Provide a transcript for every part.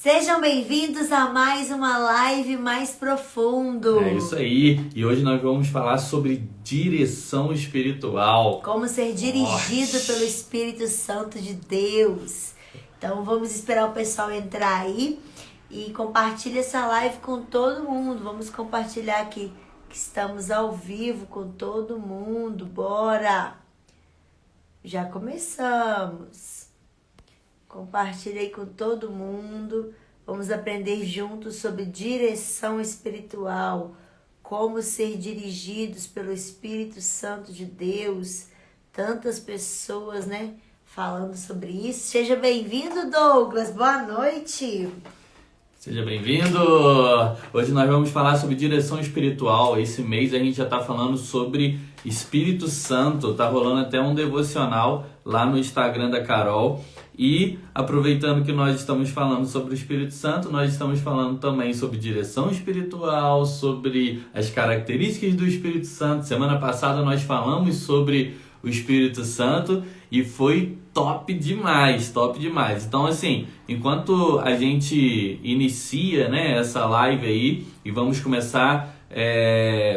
Sejam bem-vindos a mais uma live mais profundo. É isso aí. E hoje nós vamos falar sobre direção espiritual. Como ser dirigido pelo Espírito Santo de Deus. Então vamos esperar o pessoal entrar aí e compartilha essa live com todo mundo. Vamos compartilhar aqui que estamos ao vivo com todo mundo. Bora! Já começamos. Compartilha aí com todo mundo. Vamos aprender juntos sobre direção espiritual. Como ser dirigidos pelo Espírito Santo de Deus. Tantas pessoas, né? Falando sobre isso. Seja bem-vindo, Douglas. Boa noite. Seja bem-vindo! Hoje nós vamos falar sobre direção espiritual. Esse mês a gente já está falando sobre Espírito Santo. Tá rolando até um devocional lá no Instagram da Carol. E aproveitando que nós estamos falando sobre o Espírito Santo, nós estamos falando também sobre direção espiritual, sobre as características do Espírito Santo. Semana passada nós falamos sobre o Espírito Santo e foi top demais, top demais. Então assim, enquanto a gente inicia, né, essa live aí e vamos começar,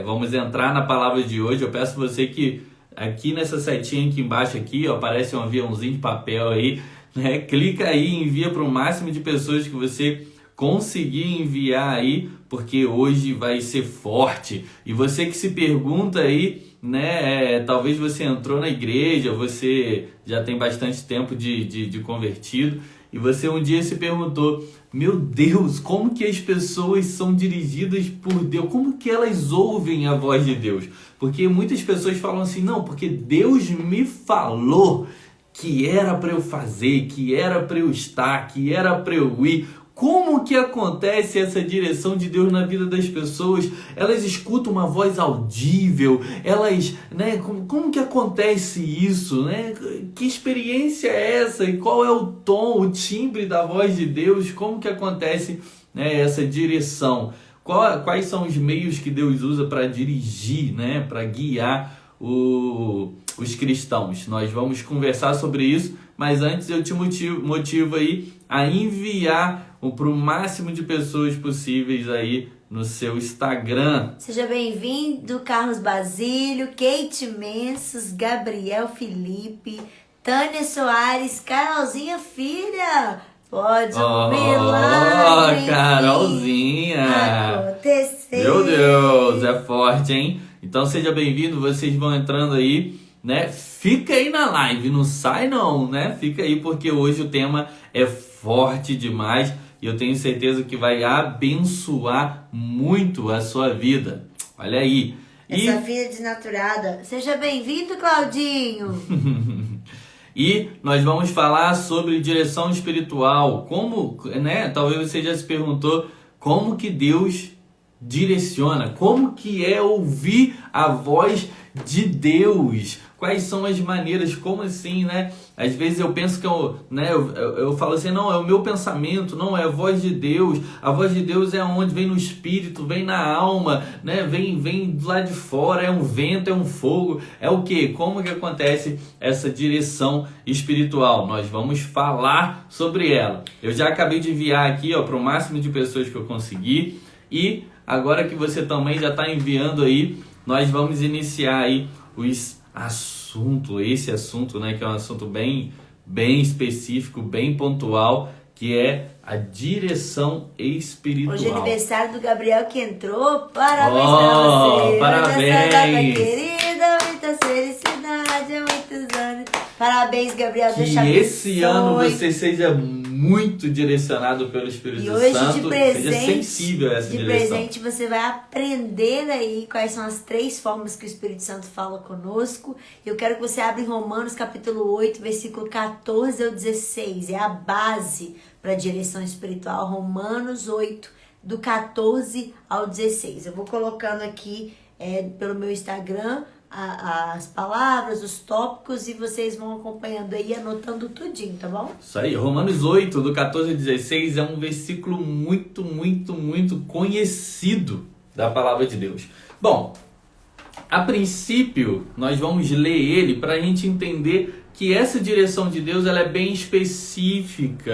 vamos entrar na palavra de hoje, eu peço você que aqui nessa setinha aqui embaixo aqui, ó, aparece um aviãozinho de papel aí, né? Clica aí e envia para o máximo de pessoas que você conseguir enviar aí, porque hoje vai ser forte. E você que se pergunta aí, né? Talvez você entrou na igreja, você já tem bastante tempo de convertido, e você um dia se perguntou: meu Deus, como que as pessoas são dirigidas por Deus? Como que elas ouvem a voz de Deus? Porque muitas pessoas falam assim: não, porque Deus me falou que era para eu fazer, que era para eu estar, que era para eu ir. Como que acontece essa direção de Deus na vida das pessoas? Elas escutam uma voz audível, elas, né? Como que acontece isso, né? Que experiência é essa? E qual é o tom, o timbre da voz de Deus? Como que acontece, né, essa direção? Quais são os meios que Deus usa para dirigir, né, para guiar os cristãos? Nós vamos conversar sobre isso, mas antes eu te motivo aí a enviar para o máximo de pessoas possíveis aí no seu Instagram. Seja bem-vindo, Carlos Basílio, Kate Mensos, Gabriel Felipe, Tânia Soares, Carolzinha Filha. Pode milagre, Carolzinha acontecer. Meu Deus, é forte, hein? Então seja bem-vindo, vocês vão entrando aí, né? Fica aí na live, não sai não, né? Fica aí porque hoje o tema é forte demais e eu tenho certeza que vai abençoar muito a sua vida. Olha aí. Essa filha desnaturada. Seja bem-vindo, Claudinho. E nós vamos falar sobre direção espiritual. Como, né? Talvez você já se perguntou como que Deus direciona, como que é ouvir a voz de Deus, quais são as maneiras, como assim, né? Às vezes eu penso que eu falo assim, não, é o meu pensamento, não, é a voz de Deus é onde vem no espírito, vem na alma, né? Vem do lado de fora, é um vento, é um fogo, é o quê? Como que acontece essa direção espiritual? Nós vamos falar sobre ela. Eu já acabei de enviar aqui, ó, para o máximo de pessoas que eu conseguir, e agora que você também já está enviando aí, nós vamos iniciar aí esse assunto, né, que é um assunto bem específico, bem pontual, que é a direção espiritual. Hoje é aniversário do Gabriel que entrou. Parabéns pra você. Parabéns. Querida, muita felicidade, muitos anos. Parabéns, Gabriel. Que esse ano você seja muito direcionado pelo Espírito Santo. E hoje de presente, seja sensível a essa direção. De presente você vai aprender aí quais são as 3 formas que o Espírito Santo fala conosco. Eu quero que você abra em Romanos capítulo 8, versículo 14 ao 16. É a base para a direção espiritual. Romanos 8, do 14 ao 16. Eu vou colocando aqui pelo meu Instagram as palavras, os tópicos, e vocês vão acompanhando aí, anotando tudinho, tá bom? Isso aí, Romanos 8, do 14 ao 16, é um versículo muito conhecido da palavra de Deus. Bom, a princípio, nós vamos ler ele para a gente entender que essa direção de Deus ela é bem específica,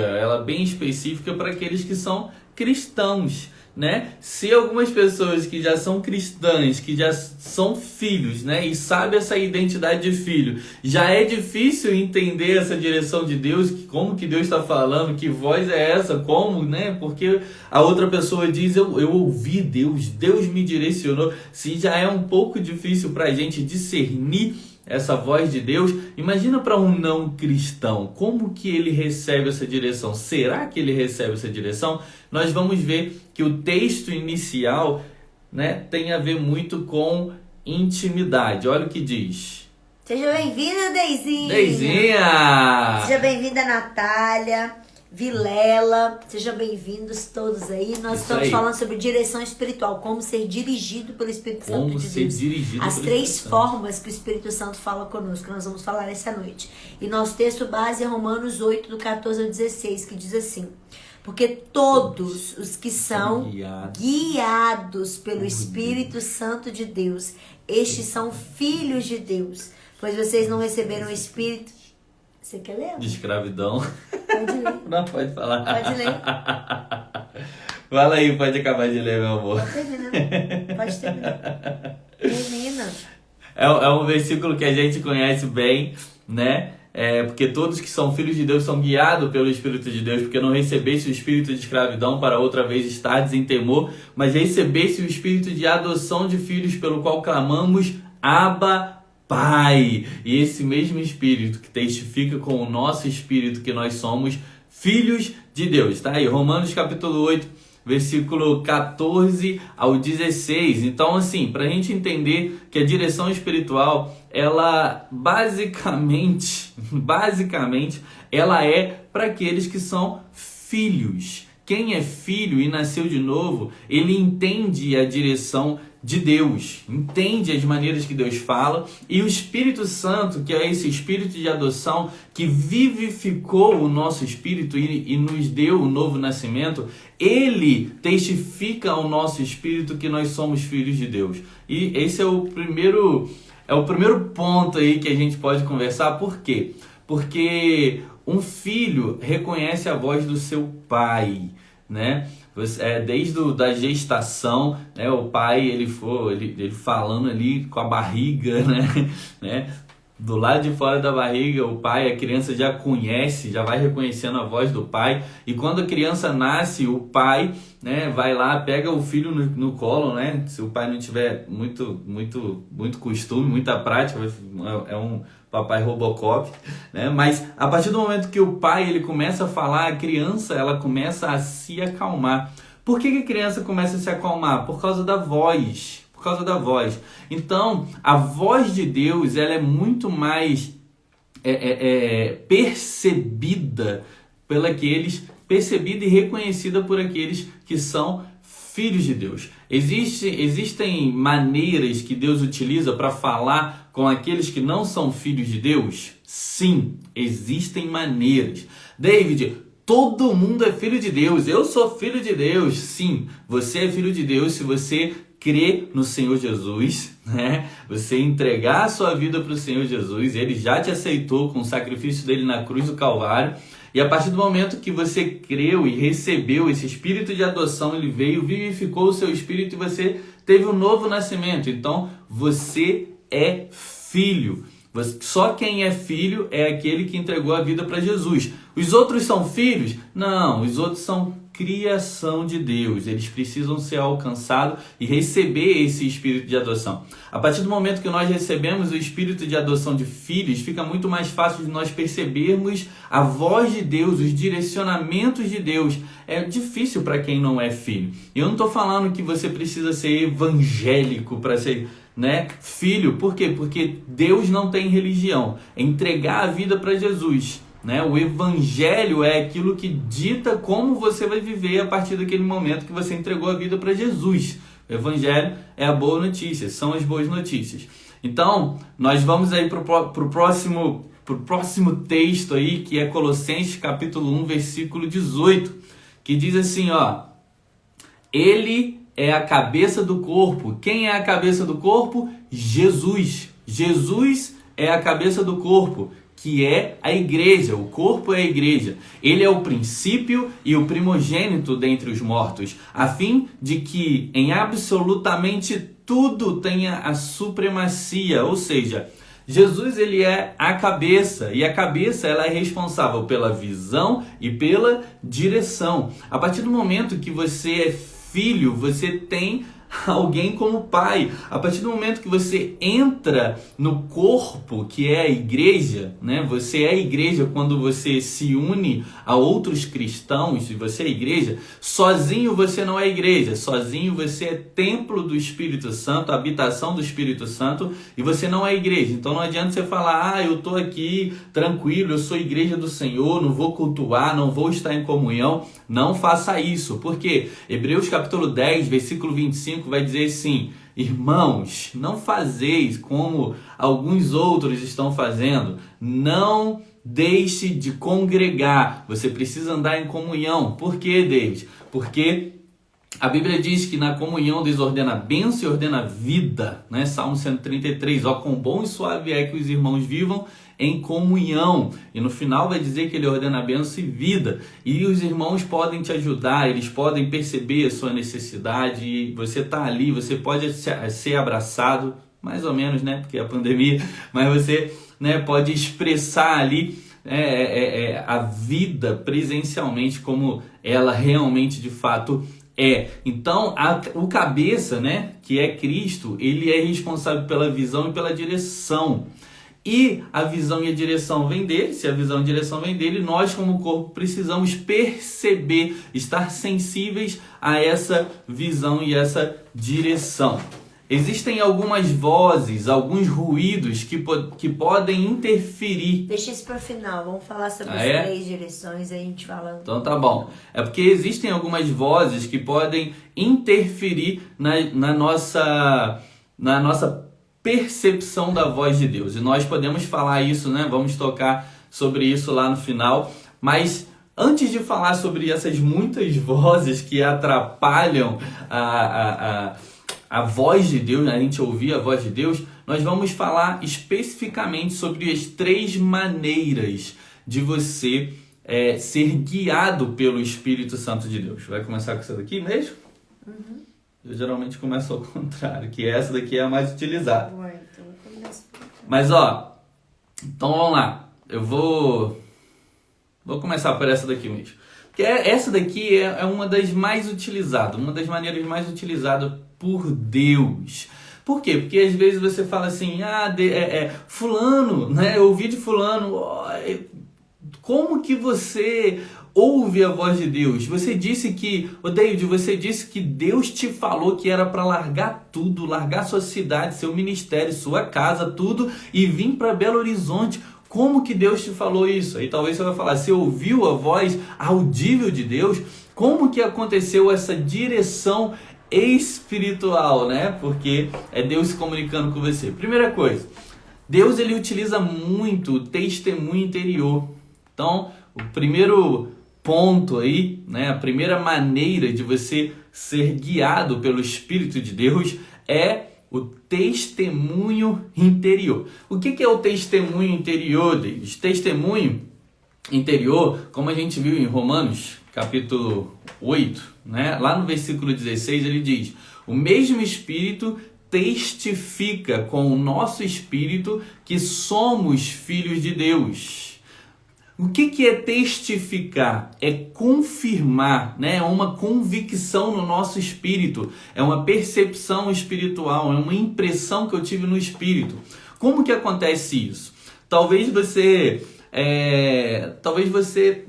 para aqueles que são cristãos, né? Se algumas pessoas que já são cristãs, que já são filhos, né, e sabem essa identidade de filho, já é difícil entender essa direção de Deus, como que Deus está falando, que voz é essa, como, né? Porque a outra pessoa diz, eu ouvi Deus me direcionou. Se já é um pouco difícil para a gente discernir essa voz de Deus, imagina para um não cristão, como que ele recebe essa direção? Será que ele recebe essa direção? Nós vamos ver que o texto inicial, né, tem a ver muito com intimidade. Olha o que diz. Seja bem-vinda, Deizinha! Deizinha! Seja bem-vinda, Natália, Vilela, sejam bem-vindos todos aí. Nós estamos falando sobre direção espiritual, como ser dirigido pelo Espírito Santo de Deus. As 3 formas que o Espírito Santo fala conosco, nós vamos falar essa noite. E nosso texto base é Romanos 8, do 14 ao 16, que diz assim: porque todos os que são guiados pelo Espírito Santo de Deus, estes são filhos de Deus, pois vocês não receberam o Espírito... Você quer ler? De escravidão. Pode ler. Não, pode falar. Pode ler. Fala aí, pode acabar de ler, meu amor. Pode terminar. Pode terminar. Termina. É um versículo que a gente conhece bem, né? Porque todos que são filhos de Deus são guiados pelo Espírito de Deus, porque não recebesse o espírito de escravidão para outra vez estardes em temor, mas recebesse o espírito de adoção de filhos, pelo qual clamamos, Abba, Pai. E esse mesmo Espírito que testifica com o nosso Espírito que nós somos filhos de Deus. Tá aí, Romanos capítulo 8, versículo 14 ao 16. Então, assim, para a gente entender que a direção espiritual, ela basicamente, ela é para aqueles que são filhos. Quem é filho e nasceu de novo, ele entende a direção de Deus, entende as maneiras que Deus fala, e o Espírito Santo, que é esse Espírito de adoção, que vivificou o nosso espírito e nos deu o novo nascimento, ele testifica ao nosso espírito que nós somos filhos de Deus. E esse é o primeiro ponto aí que a gente pode conversar. Por quê? Porque um filho reconhece a voz do seu pai, né? Desde da gestação, né? O pai ele falando ali com a barriga, né? Do lado de fora da barriga, o pai, a criança já conhece, já vai reconhecendo a voz do pai. E quando a criança nasce, o pai, né, vai lá, pega o filho no colo, né? Se o pai não tiver muito costume, muita prática, é um papai Robocop, né? Mas a partir do momento que o pai ele começa a falar, a criança ela começa a se acalmar. Por que a criança começa a se acalmar? Por causa da voz. Então, a voz de Deus ela é muito mais percebida e reconhecida por aqueles que são filhos de Deus. Existem maneiras que Deus utiliza para falar com aqueles que não são filhos de Deus? Sim, existem maneiras. David, todo mundo é filho de Deus. Eu sou filho de Deus. Sim, você é filho de Deus se você crer no Senhor Jesus, né? Você entregar a sua vida para o Senhor Jesus. Ele já te aceitou com o sacrifício dele na cruz do Calvário. E a partir do momento que você creu e recebeu esse espírito de adoção, ele veio, vivificou o seu espírito e você teve um novo nascimento. Então, você é filho. Só quem é filho é aquele que entregou a vida para Jesus. Os outros são filhos? Não, os outros são criação de Deus. Eles precisam ser alcançados e receber esse espírito de adoção. A partir do momento que nós recebemos o espírito de adoção de filhos, fica muito mais fácil de nós percebermos a voz de Deus, os direcionamentos de Deus. É difícil para quem não é filho. Eu não estou falando que você precisa ser evangélico para ser, né, filho. Por quê? Porque Deus não tem religião. É entregar a vida para Jesus. Né? O evangelho é aquilo que dita como você vai viver a partir daquele momento que você entregou a vida para Jesus. O evangelho é a boa notícia, são as boas notícias. Então, nós vamos aí pro próximo texto aí, que é Colossenses capítulo 1, versículo 18, que diz assim, ó: ele é a cabeça do corpo. Quem é a cabeça do corpo? Jesus. Jesus é a cabeça do corpo, que é a igreja, o corpo é a igreja. Ele é o princípio e o primogênito dentre os mortos, a fim de que em absolutamente tudo tenha a supremacia, ou seja, Jesus ele é a cabeça, e a cabeça ela é responsável pela visão e pela direção. A partir do momento que você é filho, você tem alguém como pai. A partir do momento que você entra no corpo, que é a igreja, né? Você é a igreja quando você se une a outros cristãos, e você é a igreja, sozinho você não é igreja, sozinho você é templo do Espírito Santo, habitação do Espírito Santo, e você não é igreja. Então não adianta você falar, eu estou aqui tranquilo, eu sou igreja do Senhor, não vou cultuar, não vou estar em comunhão. Não faça isso, porque Hebreus capítulo 10, versículo 25 vai dizer assim: irmãos, não fazeis como alguns outros estão fazendo, não deixe de congregar, você precisa andar em comunhão. Por quê, David? Porque a Bíblia diz que na comunhão Deus ordena bênção e ordena vida, né? Salmo 133, ó, quão bom e suave é que os irmãos vivam em comunhão. E no final vai dizer que ele ordena bênção e vida. E os irmãos podem te ajudar, eles podem perceber a sua necessidade, e você está ali, você pode ser abraçado, mais ou menos, né? Porque é a pandemia, mas você, né, pode expressar ali a vida presencialmente como ela realmente de fato é. Então, o cabeça, né, que é Cristo, ele é responsável pela visão e pela direção. E a visão e a direção vem dele. Se a visão e a direção vem dele, nós como corpo precisamos perceber, estar sensíveis a essa visão e essa direção. Existem algumas vozes, alguns ruídos que podem interferir. Deixa isso para o final, vamos falar sobre as 3 direções, aí a gente fala. Então tá bom. É porque existem algumas vozes que podem interferir na nossa percepção da voz de Deus. E nós podemos falar isso, né? Vamos tocar sobre isso lá no final. Mas antes de falar sobre essas muitas vozes que atrapalham a voz de Deus, a gente ouvir a voz de Deus, nós vamos falar especificamente sobre as 3 maneiras de você ser guiado pelo Espírito Santo de Deus. Vai começar com essa daqui mesmo? Uhum. Eu geralmente começo ao contrário, que essa daqui é a mais utilizada. Ué, então eu começo. Mas então vamos lá. Eu vou começar por essa daqui mesmo. Porque essa daqui é uma das mais utilizadas, uma das maneiras mais utilizadas por Deus. Por quê? Porque às vezes você fala assim, fulano, né? Eu ouvi de fulano, como que você ouve a voz de Deus? Você disse que, David, você disse que Deus te falou que era para largar tudo, largar sua cidade, seu ministério, sua casa, tudo, e vir para Belo Horizonte. Como que Deus te falou isso? Aí talvez você vai falar, você ouviu a voz audível de Deus? Como que aconteceu essa direção espiritual, né? Porque é Deus se comunicando com você. Primeira coisa, Deus ele utiliza muito o testemunho interior. Então, o primeiro ponto aí, né, a primeira maneira de você ser guiado pelo Espírito de Deus é o testemunho interior. O que é o testemunho interior, David? Testemunho interior, como a gente viu em Romanos, capítulo 8, né, lá no versículo 16, ele diz: o mesmo Espírito testifica com o nosso espírito que somos filhos de Deus. O que é testificar? É confirmar, né? É uma convicção no nosso espírito, é uma percepção espiritual, é uma impressão que eu tive no espírito. Como que acontece isso? Talvez você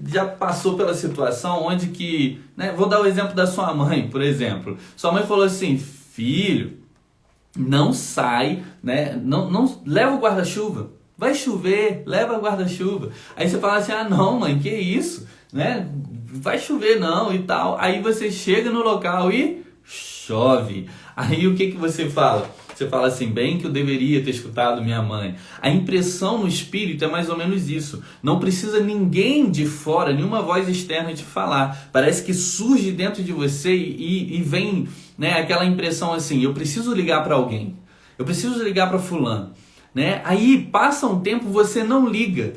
já passou pela situação onde que, né? Vou dar o exemplo da sua mãe, por exemplo. Sua mãe falou assim: filho, não sai, né? Não leva o guarda-chuva. Vai chover, leva guarda-chuva. Aí você fala assim: ah, não, mãe, que isso? Né? Vai chover não e tal. Aí você chega no local e chove. Aí o que você fala? Você fala assim: bem que eu deveria ter escutado minha mãe. A impressão no espírito é mais ou menos isso. Não precisa ninguém de fora, nenhuma voz externa te falar. Parece que surge dentro de você e vem, né, aquela impressão assim: eu preciso ligar para alguém. Eu preciso ligar para fulano. né? Aí passa um tempo, você não liga.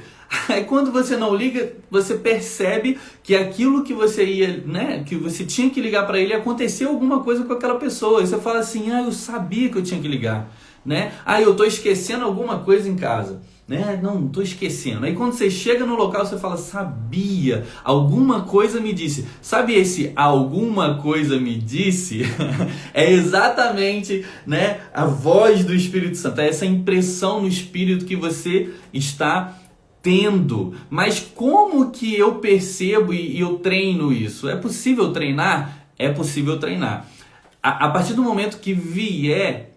Aí quando você não liga, você percebe que aquilo que você ia, né, que você tinha que ligar para ele, aconteceu alguma coisa com aquela pessoa. E você fala assim: eu sabia que eu tinha que ligar, né? Eu tô esquecendo alguma coisa em casa, né? Não, tô esquecendo. Aí quando você chega no local, você fala: sabia, alguma coisa me disse. Sabe esse alguma coisa me disse? É exatamente, né, a voz do Espírito Santo, é essa impressão no Espírito que você está tendo. Mas como que eu percebo e eu treino isso? É possível treinar? É possível treinar. A partir do momento que vier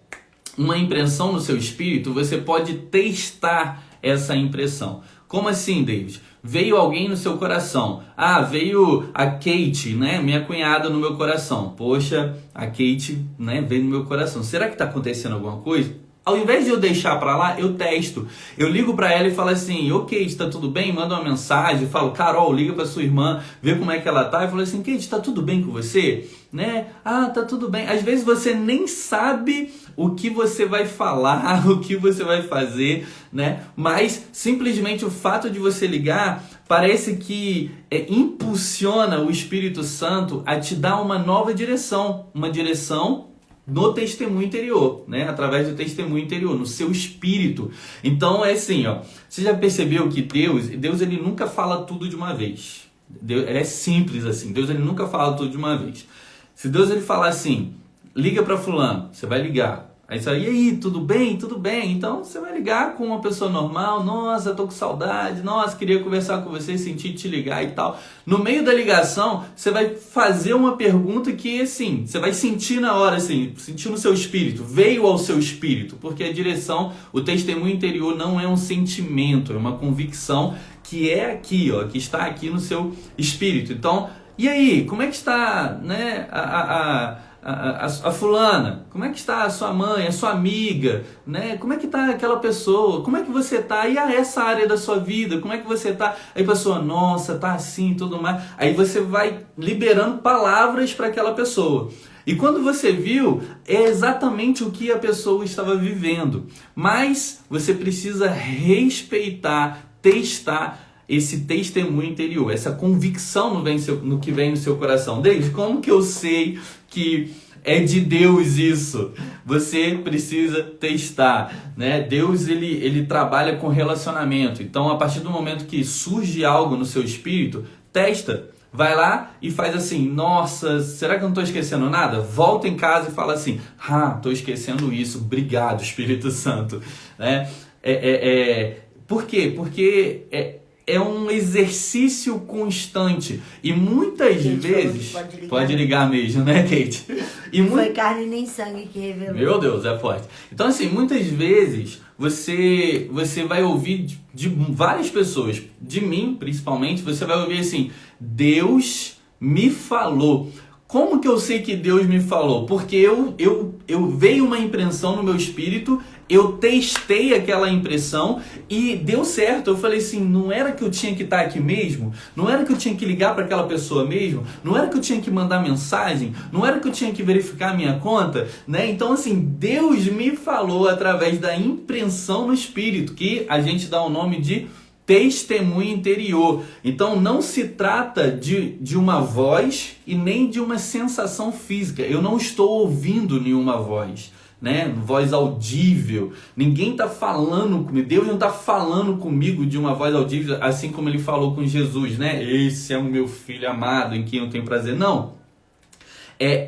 uma impressão no seu espírito, você pode testar essa impressão. Como assim, David? Veio alguém no seu coração. Veio a Kate, né, minha cunhada, no meu coração. Poxa, a Kate, né, veio no meu coração. Será que está acontecendo alguma coisa? Ao invés de eu deixar pra lá, eu testo. Eu ligo pra ela e falo assim: ok, está tudo bem? Manda uma mensagem, falo: Carol, liga pra sua irmã, vê como é que ela tá. Eu falo assim: Kate, está tudo bem com você? Né? Tá tudo bem. Às vezes você nem sabe o que você vai falar, o que você vai fazer, né? Mas simplesmente o fato de você ligar parece que impulsiona o Espírito Santo a te dar uma nova direção. Uma direção no testemunho interior, né? Através do testemunho interior, no seu espírito. Então é assim, você já percebeu que Deus ele nunca fala tudo de uma vez. É simples assim, Deus ele nunca fala tudo de uma vez. Se Deus ele falar assim: liga para fulano, você vai ligar. Aí você vai: e aí, tudo bem? Tudo bem. Então você vai ligar com uma pessoa normal: nossa, tô com saudade, nossa, queria conversar com você, senti te ligar e tal. No meio da ligação, você vai fazer uma pergunta que, assim, você vai sentir na hora, assim, sentir no seu espírito, veio ao seu espírito, porque a direção, o testemunho interior não é um sentimento, é uma convicção que é aqui, que está aqui no seu espírito. Então, e aí, como é que está, né, a fulana? Como é que está a sua mãe, a sua amiga, né? Como é que está aquela pessoa? Como é que você está? E essa área da sua vida, como é que você está? Aí a pessoa: nossa, tá assim, tudo mais. Aí você vai liberando palavras para aquela pessoa. E quando você viu, é exatamente o que a pessoa estava vivendo. Mas você precisa respeitar, testar esse testemunho interior, essa convicção no que vem no seu coração. Desde como que eu sei que é de Deus isso? Você precisa testar, né? Deus ele trabalha com relacionamento. Então, a partir do momento que surge algo no seu espírito, testa. Vai lá e faz assim: nossa, será que eu não estou esquecendo nada? Volta em casa e fala assim: estou esquecendo isso, obrigado, Espírito Santo, né? Por quê? Porque é um exercício constante. E muitas vezes... Pode ligar mesmo, né, Kate? Foi carne nem sangue que revelou. Meu Deus, é forte. Então, assim, muitas vezes você vai ouvir de várias pessoas, de mim principalmente, você vai ouvir assim: Deus me falou. Como que eu sei que Deus me falou? Porque eu veio uma impressão no meu espírito, eu testei aquela impressão e deu certo. Eu falei assim: não era que eu tinha que estar aqui mesmo? Não era que eu tinha que ligar para aquela pessoa mesmo? Não era que eu tinha que mandar mensagem? Não era que eu tinha que verificar a minha conta? Né? Então, assim, Deus me falou através da impressão no espírito, que a gente dá o nome de testemunho interior. Então não se trata de uma voz e nem de uma sensação física. Eu não estou ouvindo nenhuma voz, né? Voz audível. Ninguém está falando comigo. Deus não está falando comigo de uma voz audível, assim como ele falou com Jesus, né? Esse é o meu filho amado em quem eu tenho prazer. Não.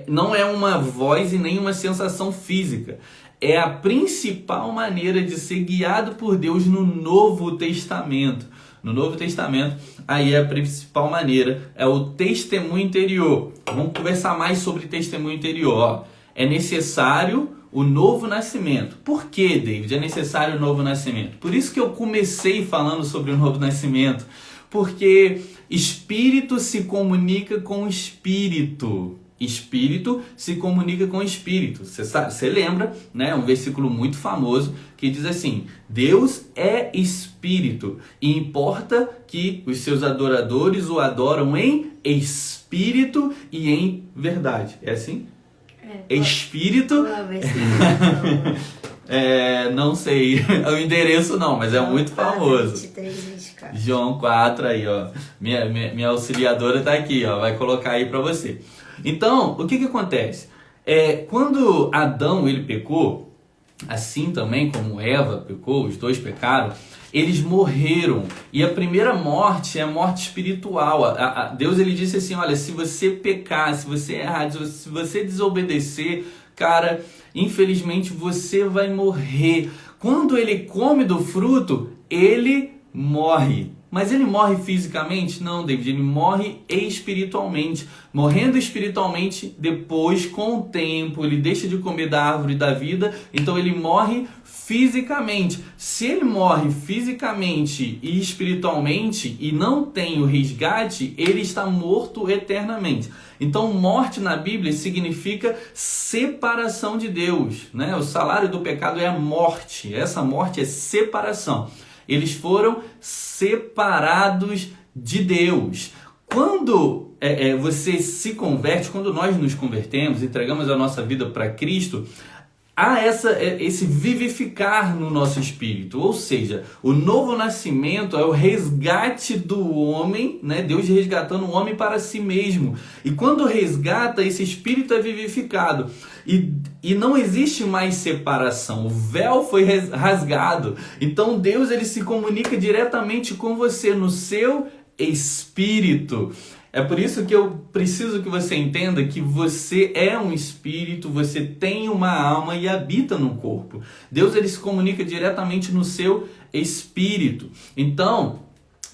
Não é uma voz e nem uma sensação física. É a principal maneira de ser guiado por Deus no Novo Testamento. No Novo Testamento, aí é a principal maneira, é o testemunho interior. Vamos conversar mais sobre testemunho interior. É necessário o novo nascimento. Por que, David, é necessário o novo nascimento? Por isso que eu comecei falando sobre o novo nascimento. Porque espírito se comunica com espírito. Espírito se comunica com espírito. Você lembra, né? Um versículo muito famoso que diz assim: Deus é espírito e importa que os seus adoradores o adoram em espírito e em verdade. É assim? Espírito. Não sei o endereço não, mas é muito famoso. 23, 24. João 4 aí, ó. Minha auxiliadora tá aqui, ó. Vai colocar aí para você. Então, o que acontece? Quando Adão ele pecou, assim também como Eva pecou, os dois pecaram, eles morreram. E a primeira morte é a morte espiritual. Deus ele disse assim, olha, se você pecar, se você errar, se você desobedecer, cara, infelizmente você vai morrer. Quando ele come do fruto, ele morre. Mas ele morre fisicamente? Não, David, ele morre espiritualmente. Morrendo espiritualmente, depois, com o tempo, ele deixa de comer da árvore da vida, então ele morre fisicamente. Se ele morre fisicamente e espiritualmente e não tem o resgate, ele está morto eternamente. Então, morte na Bíblia significa separação de Deus, né? O salário do pecado é a morte. Essa morte é separação. Eles foram separados de Deus. Quando você se converte, quando nós nos convertemos, entregamos a nossa vida para Cristo, há esse vivificar no nosso espírito. Ou seja, o novo nascimento é o resgate do homem, né? Deus resgatando o homem para si mesmo. E quando resgata, esse espírito é vivificado. E não existe mais separação. O véu foi rasgado. Então Deus ele se comunica diretamente com você no seu espírito. É por isso que eu preciso que você entenda que você é um espírito, você tem uma alma e habita num corpo. Deus ele se comunica diretamente no seu espírito. Então,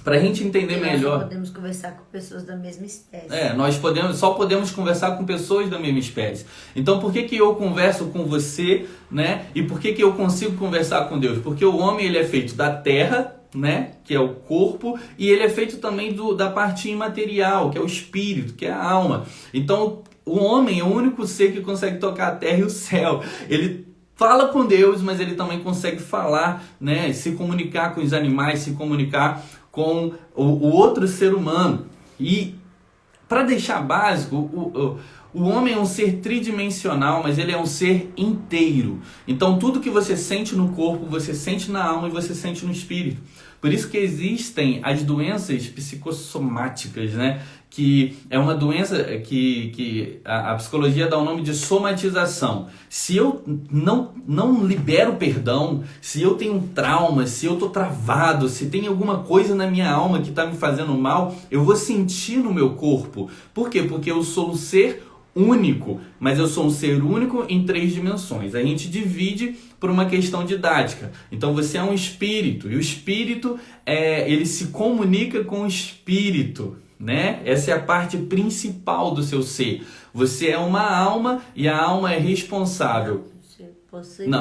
para a gente entender melhor... Nós podemos conversar com pessoas da mesma espécie. Nós só podemos conversar com pessoas da mesma espécie. Então, por que eu converso com você, né? E por que eu consigo conversar com Deus? Porque o homem ele é feito da terra, né, que é o corpo, e ele é feito também da parte imaterial, que é o espírito, que é a alma. Então, o homem é o único ser que consegue tocar a terra e o céu. Ele fala com Deus, mas ele também consegue falar, né, se comunicar com os animais, se comunicar com o outro ser humano. E, para deixar básico, o homem é um ser tridimensional, mas ele é um ser inteiro. Então, tudo que você sente no corpo, você sente na alma e você sente no espírito. Por isso que existem as doenças psicossomáticas, né? Que é uma doença que a psicologia dá o nome de somatização. Se eu não libero perdão, se eu tenho um trauma, se eu estou travado, se tem alguma coisa na minha alma que está me fazendo mal, eu vou sentir no meu corpo. Por quê? Porque eu sou um ser único, mas eu sou um ser único em 3 dimensões. A gente divide por uma questão didática. Então você é um espírito, e o espírito ele se comunica com o espírito, né? Essa é a parte principal do seu ser. Você é uma alma e a alma é responsável.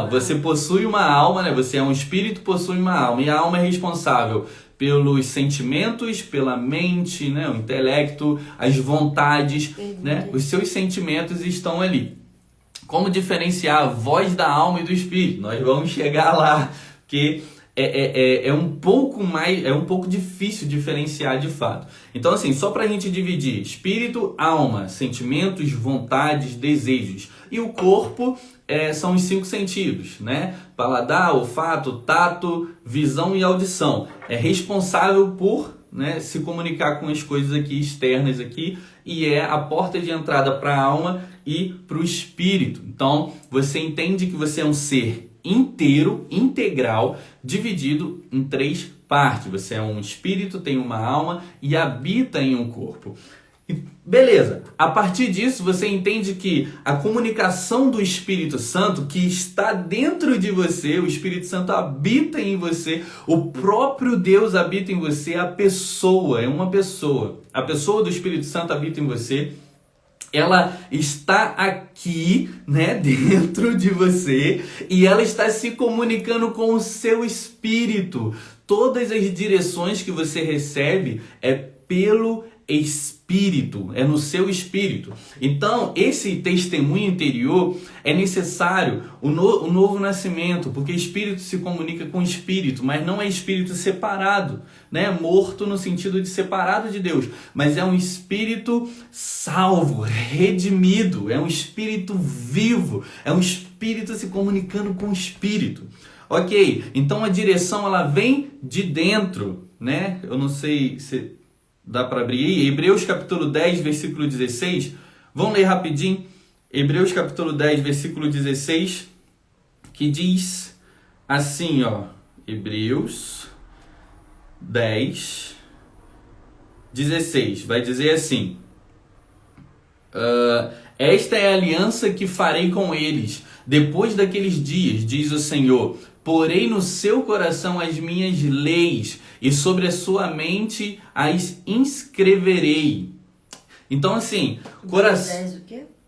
Você possui uma alma, né? Você é um espírito, possui uma alma, e a alma é responsável pelos sentimentos, pela mente, né? O intelecto, as vontades, né? Os seus sentimentos estão ali. Como diferenciar a voz da alma e do espírito? Nós vamos chegar lá, porque é um pouco difícil diferenciar de fato. Então, assim, só para a gente dividir: espírito, alma, sentimentos, vontades, desejos. E o corpo são os 5 sentidos, né? Paladar, olfato, tato, visão e audição. É responsável por, né, se comunicar com as coisas aqui externas aqui, e é a porta de entrada para a alma e para o espírito. Então, você entende que você é um ser inteiro, integral, dividido em 3 partes. Você é um espírito, tem uma alma e habita em um corpo. Beleza, a partir disso você entende que a comunicação do Espírito Santo, que está dentro de você, o Espírito Santo habita em você, o próprio Deus habita em você, a pessoa, é uma pessoa. A pessoa do Espírito Santo habita em você, ela está aqui, né, dentro de você, e ela está se comunicando com o seu espírito. Todas as direções que você recebe é pelo Espírito espírito, é no seu espírito. Então, esse testemunho interior é necessário, o novo nascimento, porque espírito se comunica com espírito, mas não é espírito separado, né? Morto no sentido de separado de Deus, mas é um espírito salvo, redimido, é um espírito vivo, é um espírito se comunicando com o espírito. Ok, então a direção ela vem de dentro, né? Eu não sei se dá para abrir aí. Hebreus capítulo 10, versículo 16. Vamos ler rapidinho. Hebreus capítulo 10, versículo 16, que diz assim, ó. Hebreus 10, 16. Vai dizer assim: esta é a aliança que farei com eles depois daqueles dias, diz o Senhor. Porei no seu coração as minhas leis e sobre a sua mente as inscreverei. Então, assim,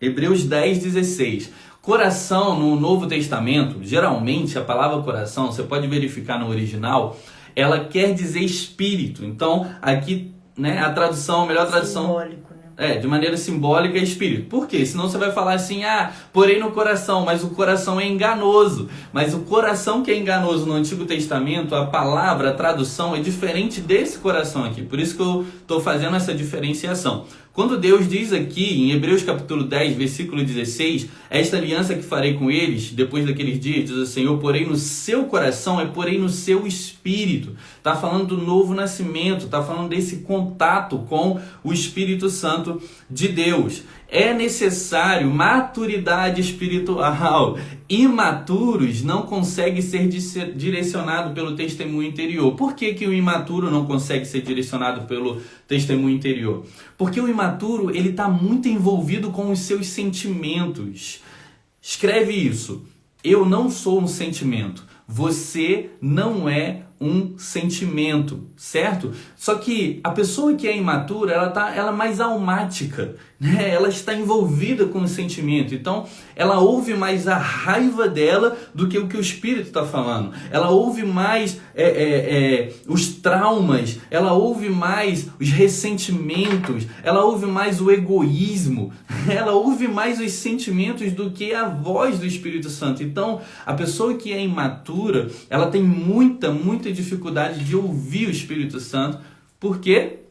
Hebreus 10, 16. Coração no Novo Testamento, geralmente a palavra coração, você pode verificar no original, ela quer dizer espírito. Então, aqui, né, a tradução, a melhor tradução... Simbólico. De maneira simbólica é espírito. Por quê? Senão você vai falar assim, porém no coração, mas o coração é enganoso. Mas o coração que é enganoso no Antigo Testamento, a palavra, a tradução é diferente desse coração aqui. Por isso que eu estou fazendo essa diferenciação. Quando Deus diz aqui, em Hebreus capítulo 10, versículo 16, esta aliança que farei com eles, depois daqueles dias, diz o Senhor, porém no seu coração, porém no seu espírito. Está falando do novo nascimento, está falando desse contato com o Espírito Santo de Deus. É necessário maturidade espiritual. Imaturos não conseguem ser direcionados pelo testemunho interior. Por que o imaturo não consegue ser direcionado pelo testemunho interior? Porque o imaturo ele está muito envolvido com os seus sentimentos. Escreve isso. Eu não sou um sentimento. Você não é um sentimento, certo? Só que a pessoa que é imatura, ela é mais almática, né? Ela está envolvida com o sentimento. Então, ela ouve mais a raiva dela do que o que o Espírito está falando. Ela ouve mais os traumas, ela ouve mais os ressentimentos, ela ouve mais o egoísmo, ela ouve mais os sentimentos do que a voz do Espírito Santo. Então, a pessoa que é imatura, ela tem muita dificuldade de ouvir o Espírito Santo. Por quê?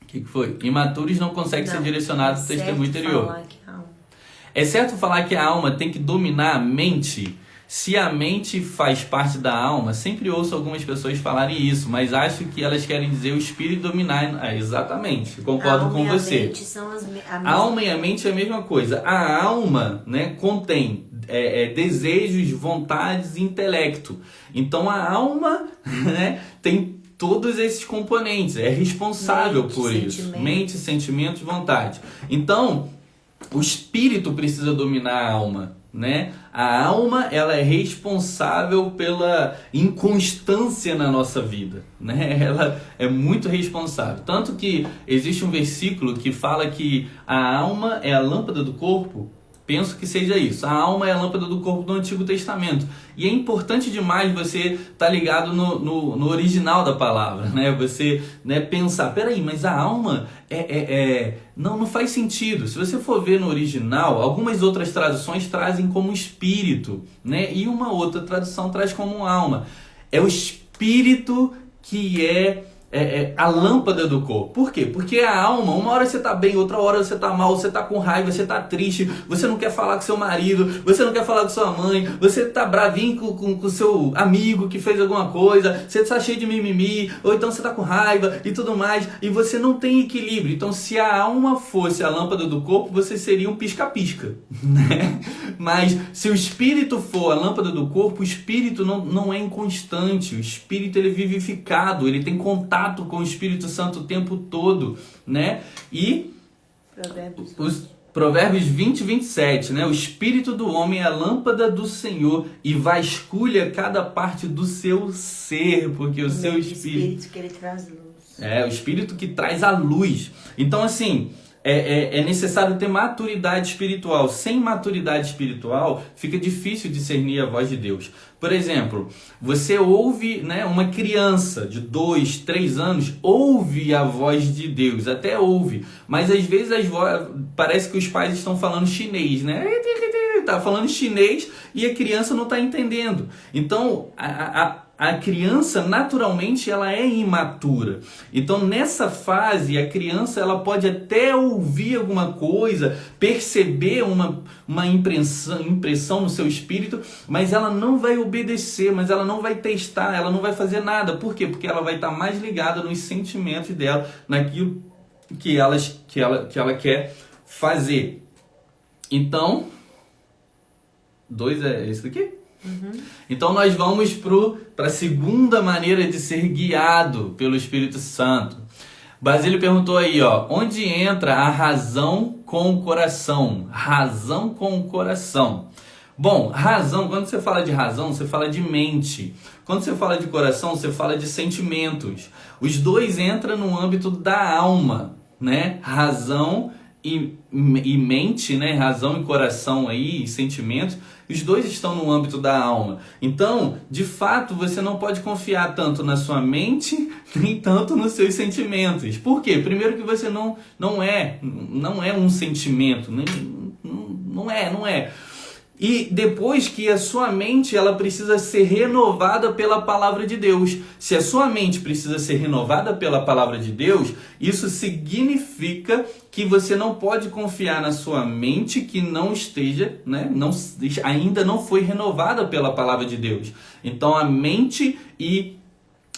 O que foi? Imaturos não conseguem ser direcionados ao testemunho interior. É certo falar que a alma tem que dominar a mente? Se a mente faz parte da alma, sempre ouço algumas pessoas falarem isso, mas acho que elas querem dizer o espírito dominar. Exatamente, concordo com você. A alma e a mente é a mesma coisa. A alma, né, contém desejos, vontades e intelecto. Então a alma, né, tem todos esses componentes, é responsável por isso. Mente, sentimentos, vontade. Então, o espírito precisa dominar a alma, né? A alma, ela é responsável pela inconstância na nossa vida, né? Ela é muito responsável. Tanto que existe um versículo que fala que a alma é a lâmpada do corpo. Penso que seja isso. A alma é a lâmpada do corpo do Antigo Testamento. E é importante demais você estar ligado no original da palavra, né? Você, né, pensar, peraí, mas a alma não faz sentido. Se você for ver no original, algumas outras traduções trazem como espírito, né? E uma outra tradução traz como alma. É o espírito que é a lâmpada do corpo. Por quê? Porque a alma, uma hora você tá bem, outra hora você tá mal, você tá com raiva, você tá triste, você não quer falar com seu marido, você não quer falar com sua mãe, você tá bravinho com seu amigo que fez alguma coisa, você tá cheio de mimimi, ou então você tá com raiva e tudo mais, e você não tem equilíbrio. Então, se a alma fosse a lâmpada do corpo, você seria um pisca-pisca, né? Mas se o espírito for a lâmpada do corpo, o espírito não é inconstante, o espírito ele é vivificado, ele tem contato com o Espírito Santo o tempo todo, né? E os Provérbios 20, 27, né? O espírito do homem é a lâmpada do Senhor e vasculha cada parte do seu ser, porque o seu espírito que ele traz luz. É, o espírito que traz a luz. Então, assim, é necessário ter maturidade espiritual. Sem maturidade espiritual, fica difícil discernir a voz de Deus. Por exemplo, você ouve, né, uma criança de 2, 3 anos, ouve a voz de Deus, até ouve, mas às vezes parece que os pais estão falando chinês, né? Tá falando chinês e a criança não está entendendo. Então, a criança, naturalmente, ela é imatura. Então, nessa fase, a criança ela pode até ouvir alguma coisa, perceber uma impressão no seu espírito, mas ela não vai obedecer, mas ela não vai testar, ela não vai fazer nada. Por quê? Porque ela vai estar mais ligada nos sentimentos dela, naquilo que ela quer fazer. Então, 2 é esse daqui? Então nós vamos para a segunda maneira de ser guiado pelo Espírito Santo. Basílio perguntou aí, ó, onde entra a razão com o coração? Razão com o coração. Bom, razão, quando você fala de razão, você fala de mente. Quando você fala de coração, você fala de sentimentos. Os dois entram no âmbito da alma, né? Razão e mente, né? Razão e coração aí, e sentimentos. Os dois estão no âmbito da alma. Então, de fato, você não pode confiar tanto na sua mente, nem tanto nos seus sentimentos. Por quê? Primeiro que você não é um sentimento. Não é. E depois que a sua mente ela precisa ser renovada pela palavra de Deus. Se a sua mente precisa ser renovada pela palavra de Deus, isso significa que você não pode confiar na sua mente que não esteja, né, ainda não foi renovada pela palavra de Deus. Então a mente e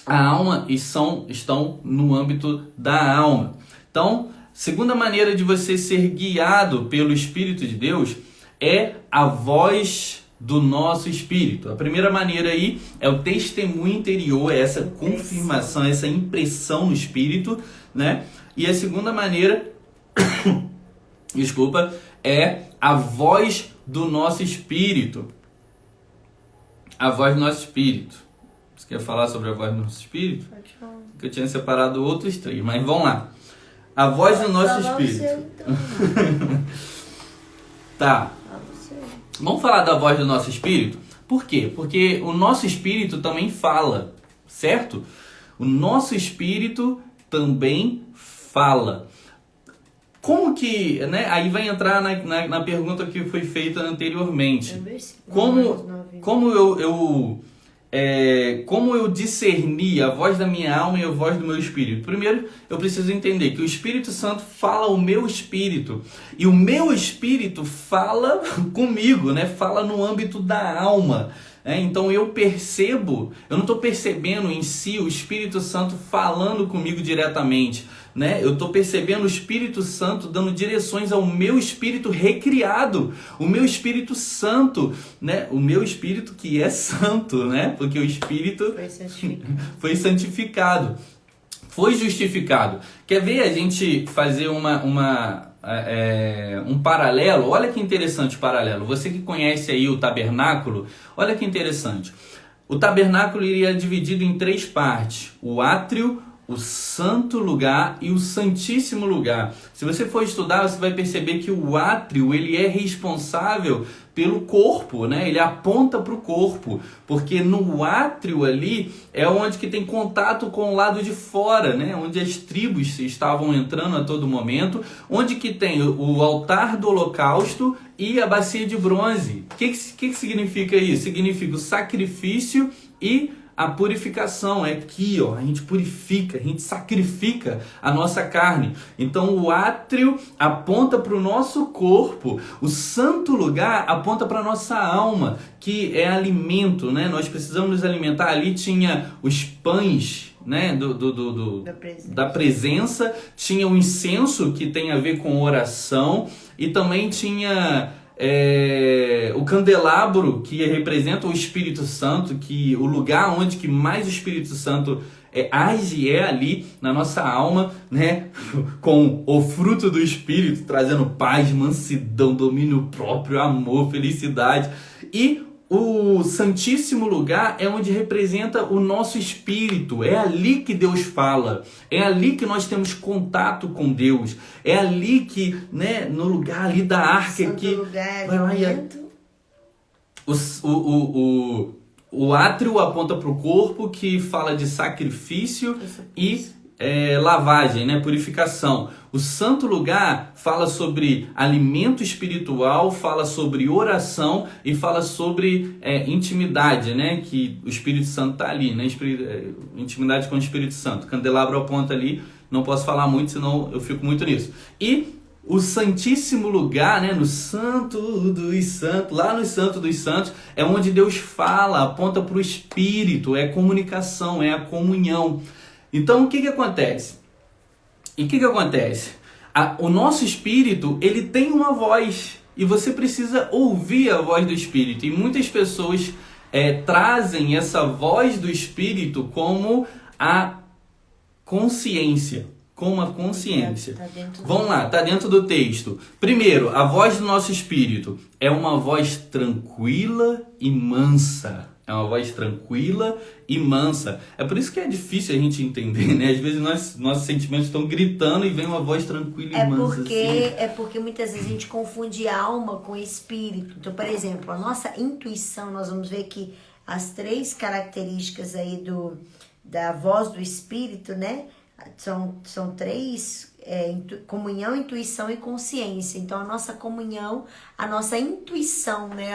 a alma estão no âmbito da alma. Então, segunda maneira de você ser guiado pelo Espírito de Deus é a voz do nosso espírito. A primeira maneira aí é o testemunho interior, é essa confirmação, essa impressão no espírito, né? E a segunda maneira, desculpa, é a voz do nosso espírito. A voz do nosso espírito. Você quer falar sobre a voz do nosso espírito? Pode falar. Que eu tinha separado outros 3, mas vamos lá. A voz do nosso espírito. Tá. Vamos falar da voz do nosso espírito? Por quê? Porque o nosso espírito também fala, certo? O nosso espírito também fala. Como que, né? Aí vai entrar na pergunta que foi feita anteriormente. Como eu discernir a voz da minha alma e a voz do meu espírito? Primeiro, eu preciso entender que o Espírito Santo fala ao meu espírito. E o meu espírito fala comigo, né? Fala no âmbito da alma. Então eu não estou percebendo em si o Espírito Santo falando comigo diretamente, né? Eu estou percebendo o Espírito Santo dando direções ao meu espírito recriado, o meu Espírito Santo, né? O meu espírito que é santo, né? Porque o Espírito foi santificado, foi justificado. Quer ver a gente fazer um paralelo? Olha que interessante o paralelo. Você que conhece aí o tabernáculo, olha que interessante. O tabernáculo iria dividido em 3 partes: o átrio, o santo lugar e o santíssimo lugar. Se você for estudar, você vai perceber que o átrio ele é responsável pelo corpo, né? Ele aponta para o corpo, porque no átrio ali é onde que tem contato com o lado de fora, né? Onde as tribos estavam entrando a todo momento, onde que tem o altar do holocausto e a bacia de bronze. O que significa isso? Significa o sacrifício e a purificação. É aqui, ó, a gente purifica, a gente sacrifica a nossa carne. Então o átrio aponta para o nosso corpo, o santo lugar aponta para a nossa alma, que é alimento, né? Nós precisamos nos alimentar. Ali tinha os pães, né, da presença, tinha o incenso que tem a ver com oração, e também tinha o candelabro que representa o Espírito Santo, que o lugar onde que mais o Espírito Santo age é ali na nossa alma, né? Com o fruto do Espírito, trazendo paz, mansidão, domínio próprio, amor, felicidade. E o Santíssimo Lugar é onde representa o nosso espírito. É ali que Deus fala. É ali que nós temos contato com Deus. É ali que, né, no lugar ali da arca Santo que lugar é alimento. o átrio aponta para o corpo, que fala de sacrifício e lavagem, né, purificação. O santo lugar fala sobre alimento espiritual, fala sobre oração e fala sobre intimidade, né, que o Espírito Santo está ali, né, intimidade com o Espírito Santo. Candelabro aponta ali, não posso falar muito, senão eu fico muito nisso. E o Santíssimo Lugar, né, no Santo dos Santos, lá no Santo dos Santos, é onde Deus fala, aponta para o Espírito, é comunicação, é a comunhão. Então, o que acontece? O nosso espírito, ele tem uma voz, e você precisa ouvir a voz do Espírito. E muitas pessoas trazem essa voz do Espírito como a consciência. Como a consciência. Vamos lá, está dentro do texto. Primeiro, a voz do nosso espírito é uma voz tranquila e mansa. É uma voz tranquila e mansa. É por isso que é difícil a gente entender, né? Às vezes nossos sentimentos estão gritando e vem uma voz tranquila e mansa. É porque muitas vezes a gente confunde alma com espírito. Então, por exemplo, a nossa intuição, nós vamos ver que as 3 características aí da voz do espírito, né? São 3, comunhão, intuição e consciência. Então, a nossa comunhão, a nossa intuição, né?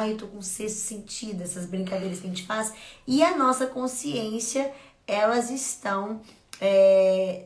Eu tô com o 6º sentido, essas brincadeiras que a gente faz. E a nossa consciência, elas estão...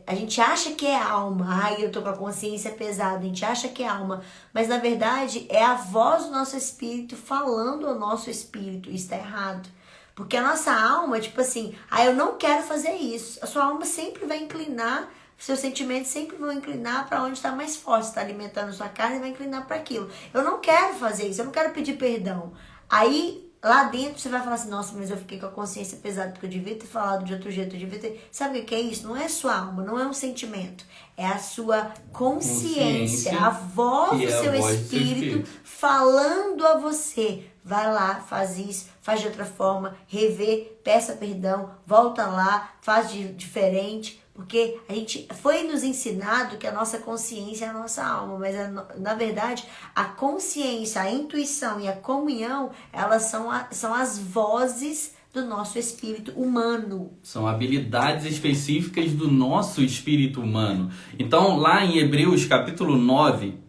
a gente acha que é alma. Eu tô com a consciência pesada. A gente acha que é alma. Mas, na verdade, é a voz do nosso espírito falando ao nosso espírito. Isso tá errado. Porque a nossa alma, tipo assim, eu não quero fazer isso. A sua alma sempre vai inclinar, seus sentimentos sempre vão inclinar para onde está mais forte. Você está alimentando a sua carne e vai inclinar para aquilo. Eu não quero fazer isso, eu não quero pedir perdão. Aí, lá dentro, você vai falar assim, nossa, mas eu fiquei com a consciência pesada, porque eu devia ter falado de outro jeito, eu devia ter... Sabe o que é isso? Não é sua alma, não é um sentimento. É a sua consciência, a voz do seu espírito falando a você. Vai lá, faz isso, faz de outra forma, revê, peça perdão, volta lá, faz de diferente. Porque a gente foi nos ensinado que a nossa consciência é a nossa alma, mas na verdade a consciência, a intuição e a comunhão, elas são as vozes do nosso espírito humano. São habilidades específicas do nosso espírito humano. Então, lá em Hebreus capítulo 9,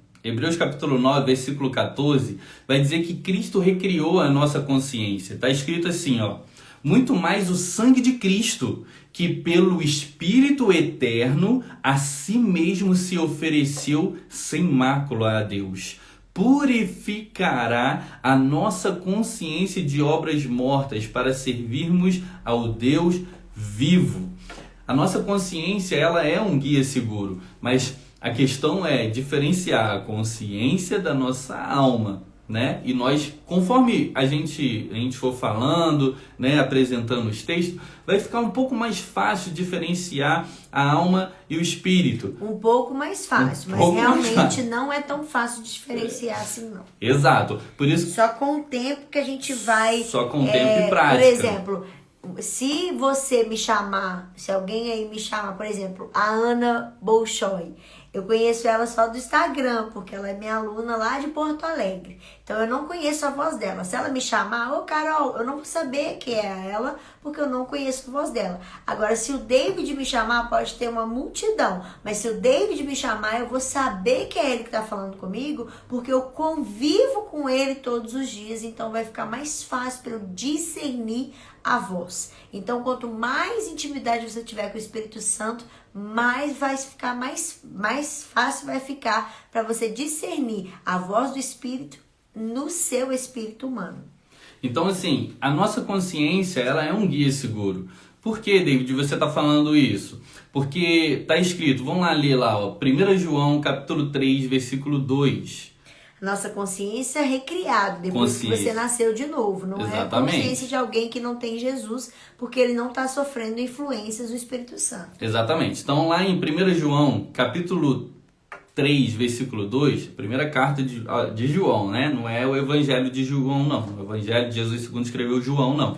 versículo 14, vai dizer que Cristo recriou a nossa consciência. Está escrito assim, muito mais o sangue de Cristo, que pelo Espírito eterno a si mesmo se ofereceu sem mácula a Deus, purificará a nossa consciência de obras mortas para servirmos ao Deus vivo. A nossa consciência, ela é um guia seguro, mas a questão é diferenciar a consciência da nossa alma, né? E nós, conforme a gente for falando, né, apresentando os textos, vai ficar um pouco mais fácil diferenciar a alma e o espírito. Um pouco mais fácil, mas realmente não é tão fácil de diferenciar assim, não. Exato. Por isso, só com o tempo que a gente vai... Só com o tempo e prática. Por exemplo, se você me chamar, se alguém aí me chamar, por exemplo, a Ana Bolshoi, eu conheço ela só do Instagram, porque ela é minha aluna lá de Porto Alegre. Então eu não conheço a voz dela. Se ela me chamar, Carol, eu não vou saber que é ela, porque eu não conheço a voz dela. Agora, se o David me chamar, pode ter uma multidão. Mas se o David me chamar, eu vou saber que é ele que está falando comigo, porque eu convivo com ele todos os dias. Então vai ficar mais fácil para eu discernir a voz. Então, quanto mais intimidade você tiver com o Espírito Santo, mais vai ficar mais fácil vai ficar para você discernir a voz do Espírito no seu espírito humano. Então, assim, a nossa consciência, ela é um guia seguro. Por que, David, você está falando isso? Porque está escrito, vamos lá ler lá, 1 João capítulo 3, versículo 2. Nossa consciência é recriada depois que você nasceu de novo. Não é a consciência de alguém que não tem Jesus, porque ele não está sofrendo influências do Espírito Santo. Exatamente. Então lá em 1 João, capítulo 3, versículo 2, primeira carta de João, né? Não é o Evangelho de João, não. O Evangelho de Jesus segundo escreveu João, não.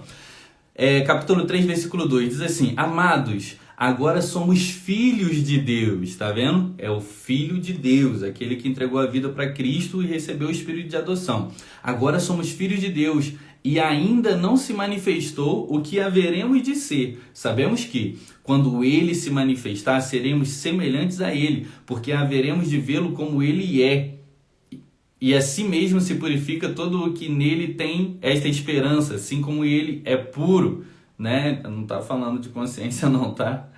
Capítulo 3, versículo 2, diz assim: Amados, agora somos filhos de Deus, tá vendo? É o Filho de Deus, aquele que entregou a vida para Cristo e recebeu o Espírito de adoção. Agora somos filhos de Deus e ainda não se manifestou o que haveremos de ser. Sabemos que, quando Ele se manifestar, seremos semelhantes a Ele, porque haveremos de vê-lo como Ele é. E assim mesmo se purifica todo o que nele tem esta esperança, assim como Ele é puro, né? Não está falando de consciência não, tá?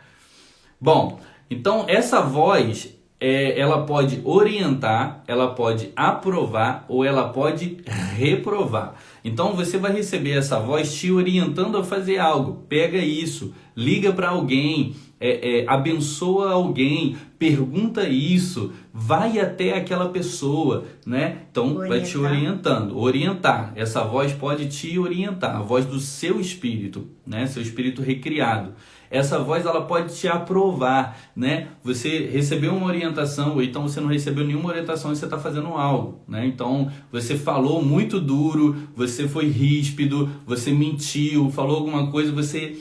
Bom, então essa voz, ela pode orientar, ela pode aprovar ou ela pode reprovar. Então você vai receber essa voz te orientando a fazer algo. Pega isso, liga para alguém, abençoa alguém, pergunta isso, vai até aquela pessoa, né? Então vai te orientando, orientar. Essa voz pode te orientar, a voz do seu espírito, né? Seu espírito recriado. Essa voz ela pode te aprovar, né? Você recebeu uma orientação, ou então você não recebeu nenhuma orientação e você está fazendo algo, né? Então você falou muito duro, você foi ríspido, você mentiu, falou alguma coisa, você,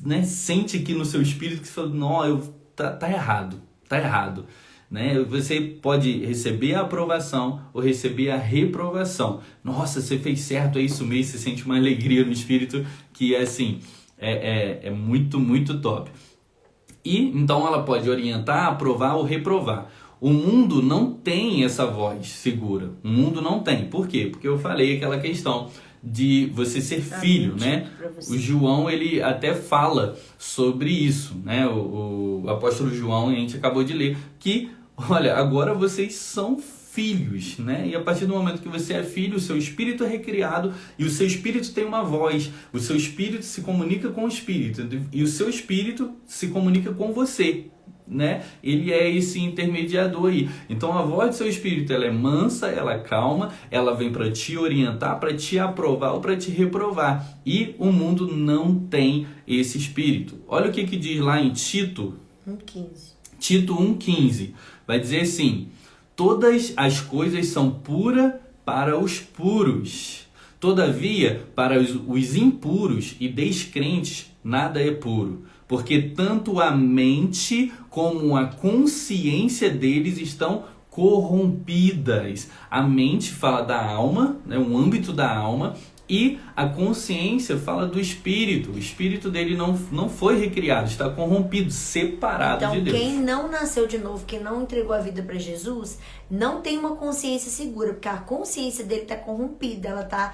né, sente que no seu espírito que você fala, não, tá errado, né? Você pode receber a aprovação ou receber a reprovação. Nossa, você fez certo, é isso mesmo, você sente uma alegria no espírito que é assim, é muito, muito top. E então ela pode orientar, aprovar ou reprovar. O mundo não tem essa voz segura. O mundo não tem. Por quê? Porque eu falei aquela questão de você ser filho, né? O João, ele até fala sobre isso, né? O apóstolo João, a gente acabou de ler, que, olha, agora vocês são filhos, né? E a partir do momento que você é filho, o seu espírito é recriado e o seu espírito tem uma voz. O seu espírito se comunica com o espírito e o seu espírito se comunica com você, né? Ele é esse intermediador aí. Então a voz do seu espírito, ela é mansa, ela é calma, ela vem para te orientar, para te aprovar ou para te reprovar. E o mundo não tem esse espírito. Olha o que diz lá em Tito 1,15. Tito 1,15. Vai dizer assim: todas as coisas são puras para os puros. Todavia, para os impuros e descrentes, nada é puro. Porque tanto a mente como a consciência deles estão corrompidas. A mente fala da alma, né, um âmbito da alma, e a consciência fala do espírito. O espírito dele não foi recriado, está corrompido, separado de Deus. Então, quem não nasceu de novo, quem não entregou a vida para Jesus, não tem uma consciência segura, porque a consciência dele está corrompida, ela está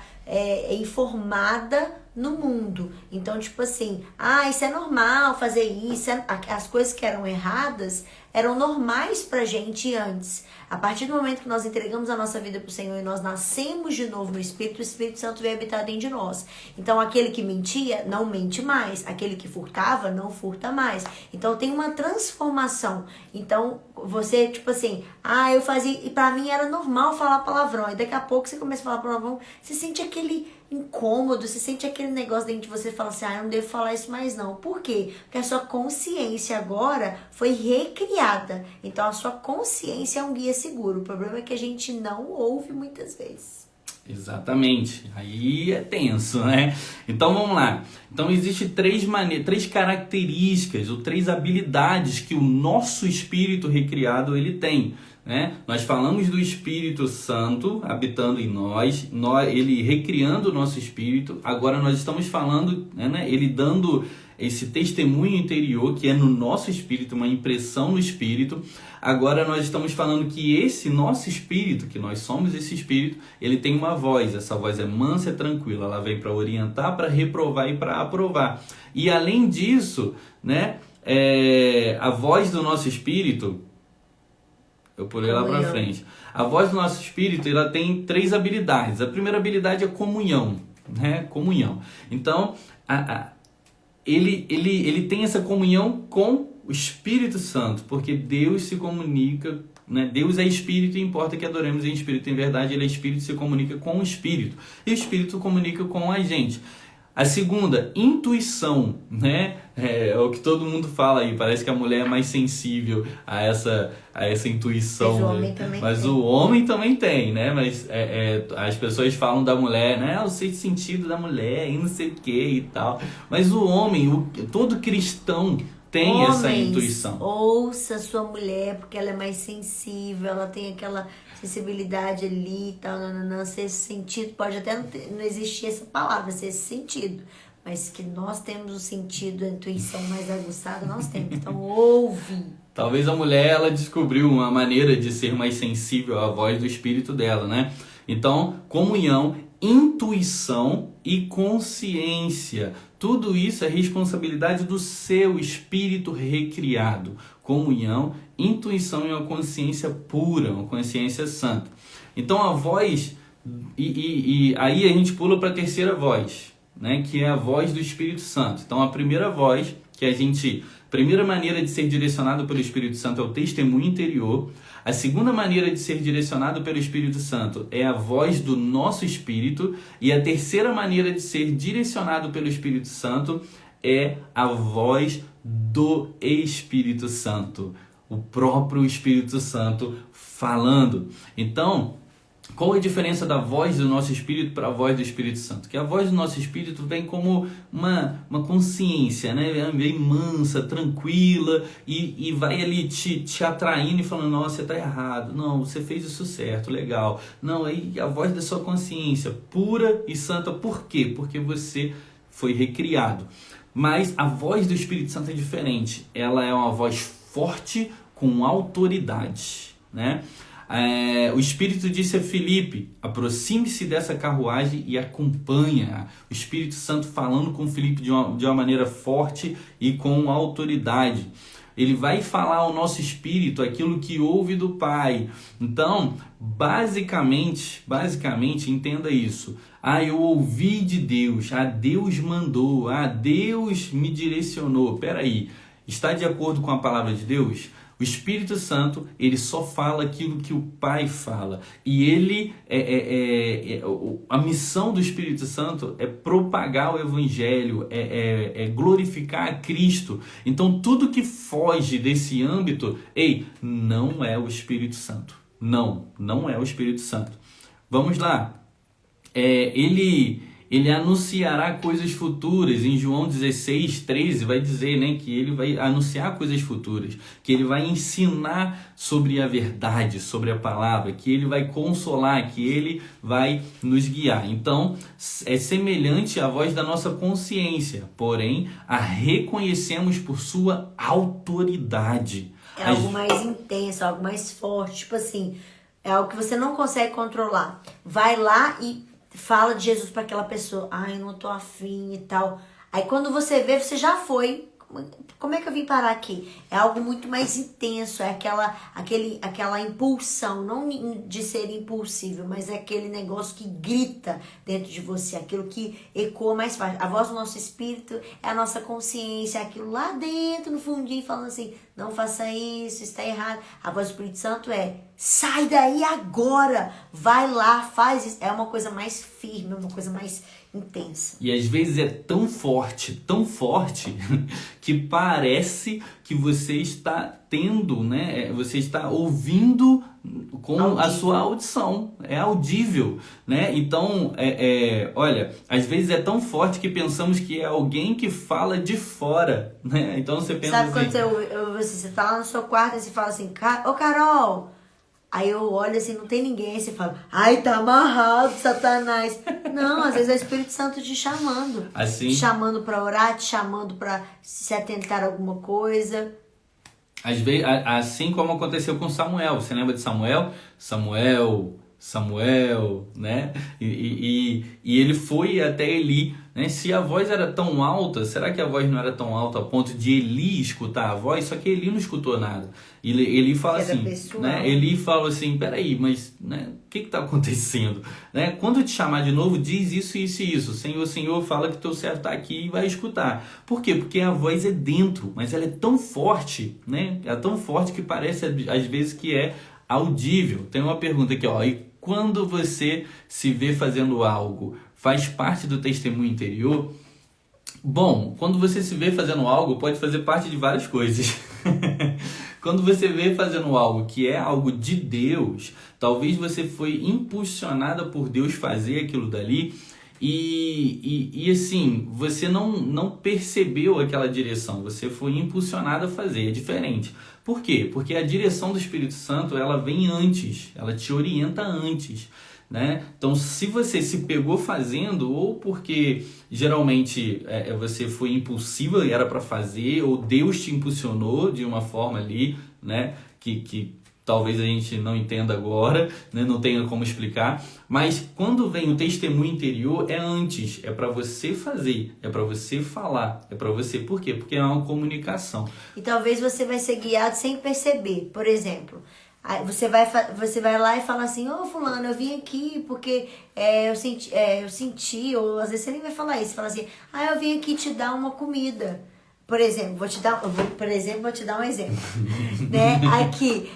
informada no mundo. Então, tipo assim, isso é normal fazer isso, as coisas que eram erradas eram normais pra gente antes. A partir do momento que nós entregamos a nossa vida pro Senhor e nós nascemos de novo no Espírito, o Espírito Santo veio habitar dentro de nós. Então, aquele que mentia, não mente mais. Aquele que furtava, não furta mais. Então, tem uma transformação. Então, você, tipo assim, eu fazia, e pra mim era normal falar palavrão. E daqui a pouco você começa a falar palavrão, você sente aquele incômodo, você sente aquele negócio dentro de você e fala assim, eu não devo falar isso mais não. Por quê? Porque a sua consciência agora foi recriada. Então a sua consciência é um guia seguro. O problema é que a gente não ouve muitas vezes. Exatamente. Aí é tenso, né? Então vamos lá. Então existem três características ou três habilidades que o nosso espírito recriado ele tem, né? Nós falamos do Espírito Santo habitando em nós, ele recriando o nosso espírito. Agora nós estamos falando, né, ele dando esse testemunho interior que é no nosso espírito, uma impressão no espírito. Agora nós estamos falando que esse nosso espírito, que nós somos esse espírito, ele tem uma voz. Essa voz é mansa, é tranquila, ela vem para orientar, para reprovar e para aprovar. E além disso, né, a voz do nosso espírito, eu pulei lá para frente. A voz do nosso espírito, ela tem três habilidades. A primeira habilidade é comunhão, né? Comunhão. Então, ele tem essa comunhão com o Espírito Santo, porque Deus se comunica, né? Deus é espírito e importa que adoremos em espírito. Em verdade, ele é espírito e se comunica com o espírito. E o espírito comunica com a gente. A segunda, intuição, né? É o que todo mundo fala aí. Parece que a mulher é mais sensível a essa intuição. Mas o homem também Mas tem. o homem também tem, né? Mas as pessoas falam da mulher, né? O sexto sentido da mulher e não sei o que e tal. Mas o homem, todo cristão tem essa intuição. Ouça sua mulher, porque ela é mais sensível, ela tem aquela sensibilidade ali e tal, sexto sentido, pode até não existir essa palavra, sexto sentido, mas que nós temos o sentido, a intuição mais aguçada, nós temos, então ouve. Talvez a mulher, ela descobriu uma maneira de ser mais sensível à voz do espírito dela, né? Então, comunhão, intuição e consciência. Tudo isso é responsabilidade do seu espírito recriado. Comunhão, intuição e uma consciência pura, uma consciência santa. Então a voz, e aí a gente pula para a terceira voz, né? Que é a voz do Espírito Santo. Então a primeira voz, primeira maneira de ser direcionado pelo Espírito Santo é o testemunho interior. A segunda maneira de ser direcionado pelo Espírito Santo é a voz do nosso espírito. E a terceira maneira de ser direcionado pelo Espírito Santo é a voz do Espírito Santo. O próprio Espírito Santo falando. Então, qual é a diferença da voz do nosso espírito para a voz do Espírito Santo? Que a voz do nosso espírito vem como uma consciência, né? Bem mansa, tranquila e vai ali te atraindo e falando, nossa, você está errado, não, você fez isso certo, legal. Não, aí a voz da sua consciência, pura e santa, por quê? Porque você foi recriado. Mas a voz do Espírito Santo é diferente, ela é uma voz forte com autoridade, né? O Espírito disse a Filipe, aproxime-se dessa carruagem e acompanha. O Espírito Santo falando com Filipe de uma maneira forte e com autoridade. Ele vai falar ao nosso espírito aquilo que ouve do Pai. Então, basicamente, entenda isso. Eu ouvi de Deus, Deus mandou, Deus me direcionou. Peraí, está de acordo com a palavra de Deus? O Espírito Santo, ele só fala aquilo que o Pai fala. E ele, a missão do Espírito Santo é propagar o Evangelho, é glorificar a Cristo. Então, tudo que foge desse âmbito, não é o Espírito Santo. Não é o Espírito Santo. Vamos lá. Ele anunciará coisas futuras. Em João 16:13 vai dizer, né, que ele vai anunciar coisas futuras, que ele vai ensinar sobre a verdade, sobre a palavra, que ele vai consolar, que ele vai nos guiar. Então, é semelhante à voz da nossa consciência, porém, a reconhecemos por sua autoridade. É algo mais intenso, algo mais forte, tipo assim, é algo que você não consegue controlar. Vai lá e fala de Jesus para aquela pessoa. Eu não tô afim e tal. Aí quando você vê, você já foi. Como é que eu vim parar aqui? É algo muito mais intenso. É aquela impulsão. Não de ser impulsivo, mas é aquele negócio que grita dentro de você. Aquilo que ecoa mais forte. A voz do nosso espírito é a nossa consciência. É aquilo lá dentro, no fundinho, falando assim, não faça isso, está errado. A voz do Espírito Santo sai daí agora, vai lá, faz isso. É uma coisa mais firme, uma coisa mais intensa. E às vezes é tão forte, que parece que você está tendo, né? Você está ouvindo com audível. A sua audição, é audível, né? Então, olha, às vezes é tão forte que pensamos que é alguém que fala de fora, né? Então você pensa Sabe quando você tá lá no seu quarto e você fala assim, ô Carol, aí eu olho assim, não tem ninguém, aí você fala, tá amarrado, Satanás. Não, às vezes é o Espírito Santo te chamando. Assim? Te chamando pra orar, te chamando pra se atentar a alguma coisa. Às vezes, assim como aconteceu com Samuel. Você lembra de Samuel? Samuel, né? E ele foi até Eli, né? Se a voz era tão alta, será que a voz não era tão alta a ponto de Eli escutar a voz? Só que Eli não escutou nada. Eli fala assim, né? Eli fala assim, peraí, mas, né? O que está acontecendo? Né? Quando te chamar de novo, diz isso, isso e isso. O Senhor fala que teu servo está aqui e vai escutar. Por quê? Porque a voz é dentro, mas ela é tão forte, né? É tão forte que parece, às vezes, que é audível. Tem uma pergunta aqui, e quando você se vê fazendo algo, faz parte do testemunho interior? Bom, quando você se vê fazendo algo, pode fazer parte de várias coisas. Quando você vê fazendo algo que é algo de Deus, talvez você foi impulsionada por Deus fazer aquilo dali e assim, você não percebeu aquela direção, você foi impulsionada a fazer, é diferente. Por quê? Porque a direção do Espírito Santo, ela vem antes, ela te orienta antes. Né? Então, se você se pegou fazendo, ou porque geralmente você foi impulsiva e era para fazer, ou Deus te impulsionou de uma forma ali, né? que talvez a gente não entenda agora, né? Não tenha como explicar, mas quando vem o testemunho interior é antes, é para você fazer, é para você falar, é para você, por quê? Porque é uma comunicação. E talvez você vai ser guiado sem perceber, por exemplo. Aí você vai lá e fala assim, ô fulano, eu vim aqui porque eu senti, ou às vezes você nem vai falar isso, você fala assim, eu vim aqui te dar uma comida. Por exemplo, vou te dar um exemplo. Né? Aqui,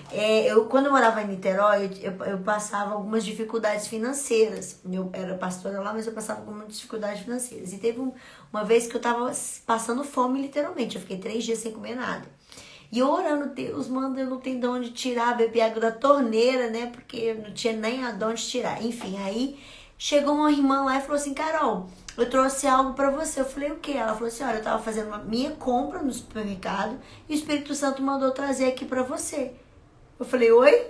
quando eu morava em Niterói, eu passava algumas dificuldades financeiras. Eu era pastora lá, mas eu passava com muitas dificuldades financeiras. E teve uma vez que eu tava passando fome, literalmente. Eu fiquei 3 dias sem comer nada. E eu orando, Deus, manda, eu não tenho de onde tirar, beber água da torneira, né? Porque eu não tinha nem de onde tirar. Enfim, aí chegou uma irmã lá e falou assim, Carol, eu trouxe algo pra você. Eu falei, o quê? Ela falou assim, olha, eu tava fazendo uma minha compra no supermercado e o Espírito Santo mandou trazer aqui pra você. Eu falei, oi?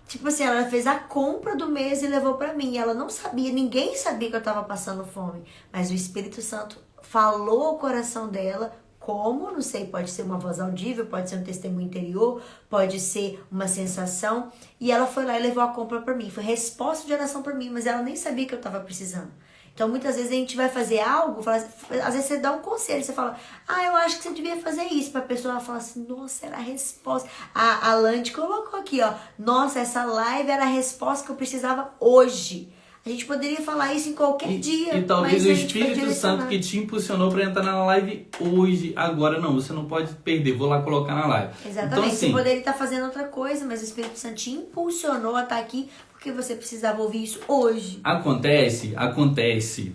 Tipo assim, ela fez a compra do mês e levou pra mim. Ela não sabia, ninguém sabia que eu tava passando fome. Mas o Espírito Santo falou ao coração dela. Como? Não sei, pode ser uma voz audível, pode ser um testemunho interior, pode ser uma sensação. E ela foi lá e levou a compra pra mim. Foi resposta de oração pra mim, mas ela nem sabia que eu tava precisando. Então, muitas vezes a gente vai fazer algo, às vezes você dá um conselho, você fala, eu acho que você devia fazer isso. Pra pessoa falar assim, nossa, era a resposta. A Lande colocou aqui, ó, nossa, essa live era a resposta que eu precisava hoje. A gente poderia falar isso em qualquer dia. E talvez o Espírito Santo que te impulsionou para entrar na live hoje, agora não, você não pode perder, vou lá colocar na live. Exatamente, então, assim, você poderia estar fazendo outra coisa, mas o Espírito Santo te impulsionou a estar aqui porque você precisava ouvir isso hoje. Acontece.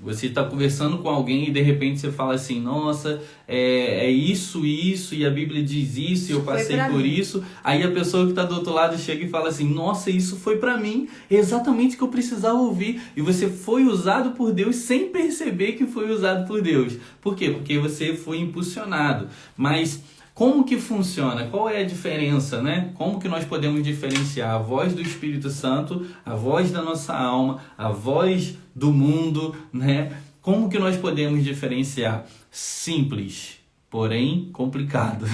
Você está conversando com alguém e de repente você fala assim, nossa, é isso, e a Bíblia diz isso, e eu passei por isso. Aí a pessoa que está do outro lado chega e fala assim, nossa, isso foi para mim, exatamente o que eu precisava ouvir. E você foi usado por Deus sem perceber que foi usado por Deus. Por quê? Porque você foi impulsionado. Mas como que funciona? Qual é a diferença, né? Como que nós podemos diferenciar a voz do Espírito Santo, a voz da nossa alma, a voz do mundo, né? Como que nós podemos diferenciar? Simples, porém complicado.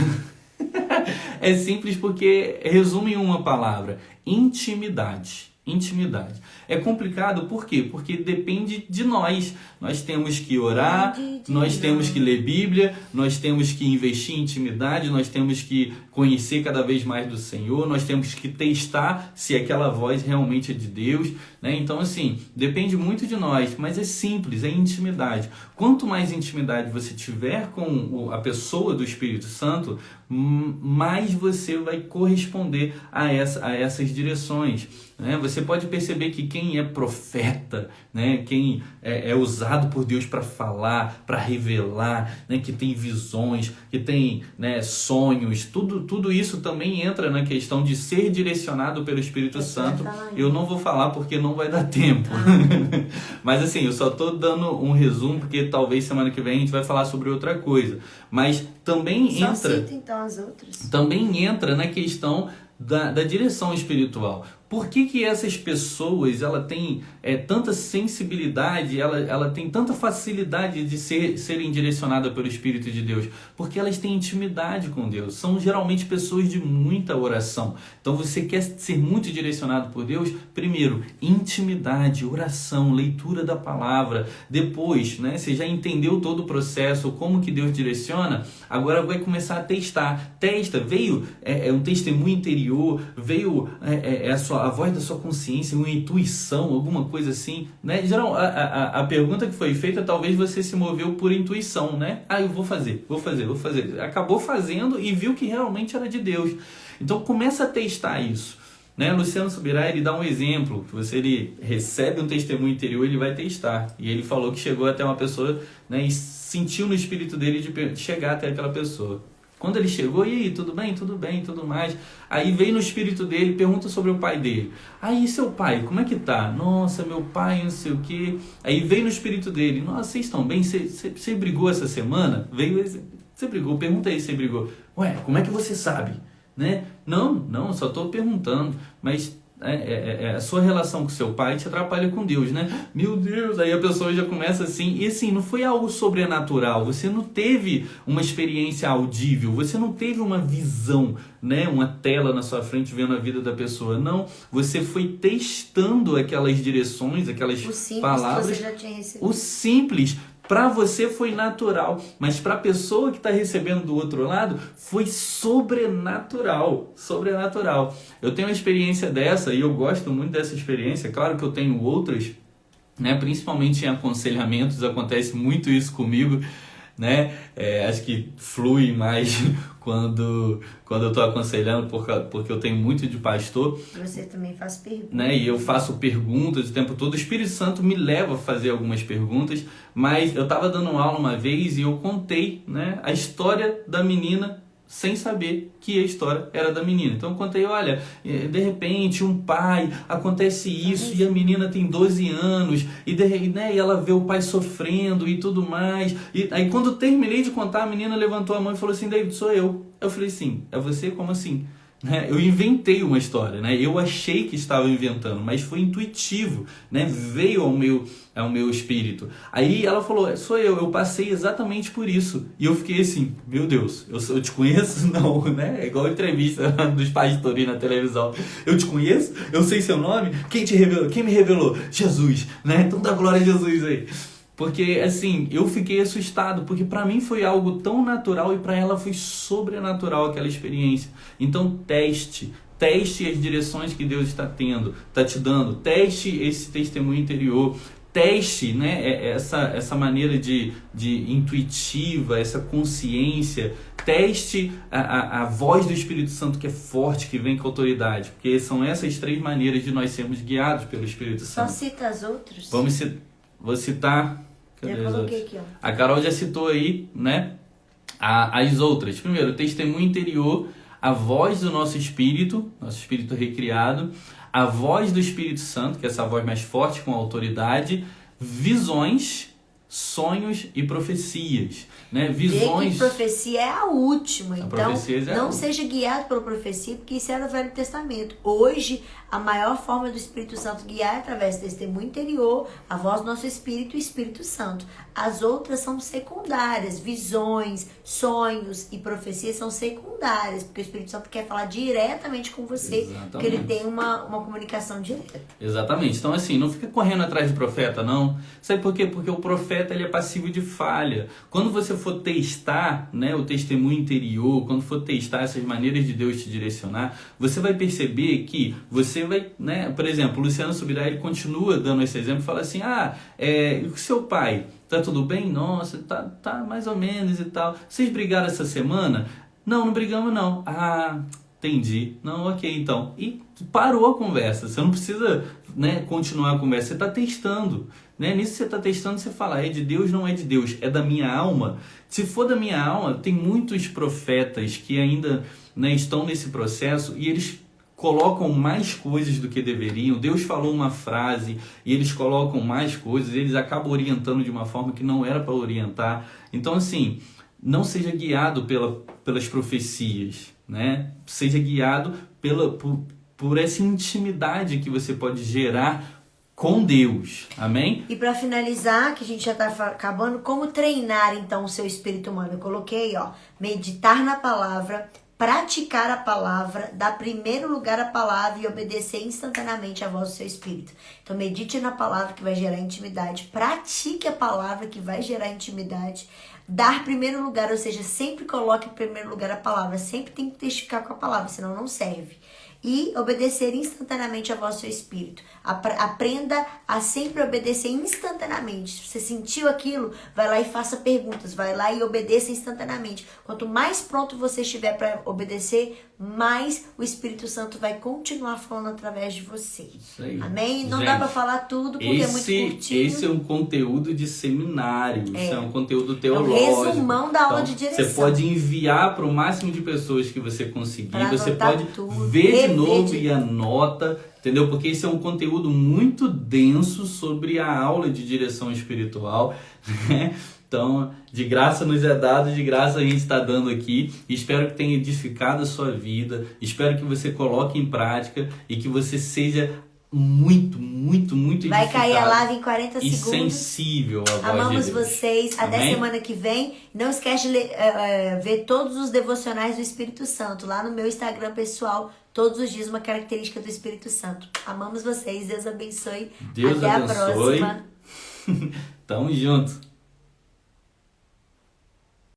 É simples porque resume em uma palavra: intimidade. Intimidade. É complicado por quê? Porque depende de nós. Nós temos que orar, nós temos que ler Bíblia, nós temos que investir em intimidade, nós temos que conhecer cada vez mais do Senhor, nós temos que testar se aquela voz realmente é de Deus, né? Então, assim, depende muito de nós, mas é simples, é intimidade. Quanto mais intimidade você tiver com a pessoa do Espírito Santo, mais você vai corresponder a essas direções. Né? Você pode perceber que quem é profeta, né? Quem é usado por Deus para falar, para revelar, né? Que tem visões, que tem, né, sonhos, tudo isso também entra na questão de ser direcionado pelo Espírito Santo. Eu não vou falar porque não vai dar tempo. Mas assim, eu só estou dando um resumo porque talvez semana que vem a gente vai falar sobre outra coisa. Mas também só cita, então, as outras. Também entra na questão da direção espiritual. Por que essas pessoas ela tem tanta sensibilidade, ela tem tanta facilidade de serem direcionadas pelo Espírito de Deus? Porque elas têm intimidade com Deus. São geralmente pessoas de muita oração. Então você quer ser muito direcionado por Deus? Primeiro, intimidade, oração, leitura da palavra. Depois, né, você já entendeu todo o processo, como que Deus direciona, agora vai começar a testar. Testa, veio um testemunho interior, veio a voz da sua consciência, uma intuição, alguma coisa assim, né? Geral, a pergunta que foi feita, talvez você se moveu por intuição, né? Eu vou fazer. Acabou fazendo e viu que realmente era de Deus. Então começa a testar isso. Né? Luciano Subirá, ele dá um exemplo, que ele recebe um testemunho interior, ele vai testar. E ele falou que chegou até uma pessoa, né, e sentiu no espírito dele de chegar até aquela pessoa. Quando ele chegou, e aí, tudo bem, tudo mais. Aí veio no espírito dele, pergunta sobre o pai dele. Aí, seu pai, como é que tá? Nossa, meu pai, não sei o quê. Aí veio no espírito dele, nossa, vocês estão bem? Você brigou essa semana? Você brigou? Pergunta aí se você brigou. Ué, como é que você sabe? Né? Não, só estou perguntando. Mas a sua relação com seu pai te atrapalha com Deus, né? Meu Deus, aí a pessoa já começa assim. E assim, não foi algo sobrenatural. Você não teve uma experiência audível. Você não teve uma visão, né? Uma tela na sua frente vendo a vida da pessoa. Não, você foi testando aquelas direções, aquelas palavras. Que você já tinha recebido. O simples. Para você foi natural, mas para a pessoa que está recebendo do outro lado foi sobrenatural. Sobrenatural. Eu tenho uma experiência dessa e eu gosto muito dessa experiência. Claro que eu tenho outras, né? Principalmente em aconselhamentos, acontece muito isso comigo, né? Acho que flui mais quando eu estou aconselhando, porque eu tenho muito de pastor. Você também faz perguntas. Né? E eu faço perguntas o tempo todo. O Espírito Santo me leva a fazer algumas perguntas, mas eu estava dando aula uma vez e eu contei, né, a história da menina sem saber que a história era da menina. Então eu contei, olha, de repente um pai, acontece isso, e a menina tem 12 anos, e ela vê o pai sofrendo e tudo mais. E aí quando eu terminei de contar, a menina levantou a mão e falou assim, David, sou eu. Eu falei assim, é você? Como assim? Eu inventei uma história, né? Eu achei que estava inventando, mas foi intuitivo, né? Veio ao meu espírito. Aí ela falou, sou eu passei exatamente por isso. E eu fiquei assim, meu Deus, eu te conheço? Não, né? É igual a entrevista dos pastores na televisão. Eu te conheço? Eu sei seu nome? Quem te revelou? Quem me revelou? Jesus, né? Então dá glória a Jesus aí. Porque, assim, eu fiquei assustado, porque para mim foi algo tão natural e para ela foi sobrenatural aquela experiência. Então, teste as direções que Deus está te dando, teste esse testemunho interior, teste, né, essa maneira de intuitiva, essa consciência, teste a voz do Espírito Santo que é forte, que vem com autoridade, porque são essas 3 maneiras de nós sermos guiados pelo Espírito Santo. Só cita as outras. Vou citar. Já coloquei aqui, ó. A Carol já citou aí, né? As outras. Primeiro, o testemunho interior, a voz do nosso espírito recriado, a voz do Espírito Santo, que é essa voz mais forte com autoridade, visões, sonhos e profecias, né? Visões. Vê que profecia é a última, então não última. seja guiado pela profecia, porque isso era o Velho Testamento. Hoje, a maior forma do Espírito Santo guiar é através do testemunho interior, a voz do nosso Espírito e o Espírito Santo. As outras são secundárias, visões, sonhos e profecias são secundárias, porque o Espírito Santo quer falar diretamente com você, Exatamente. porque ele tem uma comunicação direta. Exatamente. Então, assim, não fica correndo atrás de profeta, não. Sabe por quê? Porque o profeta, ele é passivo de falha. Quando você for testar, né, o testemunho interior, quando for testar essas maneiras de Deus te direcionar, você vai perceber que você vai, né, por exemplo, o Luciano Subirá, ele continua dando esse exemplo, fala assim, e o seu pai, tá tudo bem? Nossa, tá mais ou menos e tal. Vocês brigaram essa semana? Não brigamos não. Entendi. Não, ok, então. E parou a conversa. Você não precisa, né, continuar a conversa. Você está testando. Né? Nisso você está testando, você fala, é de Deus, não é de Deus. É da minha alma. Se for da minha alma, tem muitos profetas que ainda, né, estão nesse processo e eles colocam mais coisas do que deveriam. Deus falou uma frase e eles colocam mais coisas. Eles acabam orientando de uma forma que não era para orientar. Então, assim, não seja guiado pelas profecias. Né? Seja guiado por essa intimidade que você pode gerar com Deus. Amém? E para finalizar, que a gente já está acabando, como treinar então o seu espírito humano? Eu coloquei, meditar na palavra, praticar a palavra, dar primeiro lugar à palavra e obedecer instantaneamente à voz do seu espírito. Então medite na palavra que vai gerar intimidade, pratique a palavra que vai gerar intimidade. Dar primeiro lugar, ou seja, sempre coloque em primeiro lugar a palavra, sempre tem que testificar com a palavra, senão não serve. e obedecer instantaneamente a voz do seu espírito. Aprenda a sempre obedecer instantaneamente. Se você sentiu aquilo, vai lá e faça perguntas, vai lá e obedeça instantaneamente. Quanto mais pronto você estiver para obedecer, mais o Espírito Santo vai continuar falando através de você. Isso aí. Amém? Não Gente, dá para falar tudo porque é muito curtinho. Esse é um conteúdo de seminário, isso é um conteúdo É teológico. um resumão da aula de direção. Você pode enviar para o máximo de pessoas que você conseguir, Pra você anotar pode tudo, ver de novo e anota, entendeu? Porque esse é um conteúdo muito denso sobre a aula de direção espiritual, né? Então, de graça nos é dado, de graça a gente está dando aqui. Espero que tenha edificado a sua vida. Espero que você coloque em prática e que você seja muito edificado. Vai cair a live em 40 e segundos. sensível à voz Amamos de Deus. vocês. Até Amém? semana que vem. Não esquece de ver todos os devocionais do Espírito Santo lá no meu Instagram pessoal. Todos os dias uma característica do Espírito Santo. Amamos vocês. Deus abençoe. Deus Até abençoe. a próxima. Tamo junto.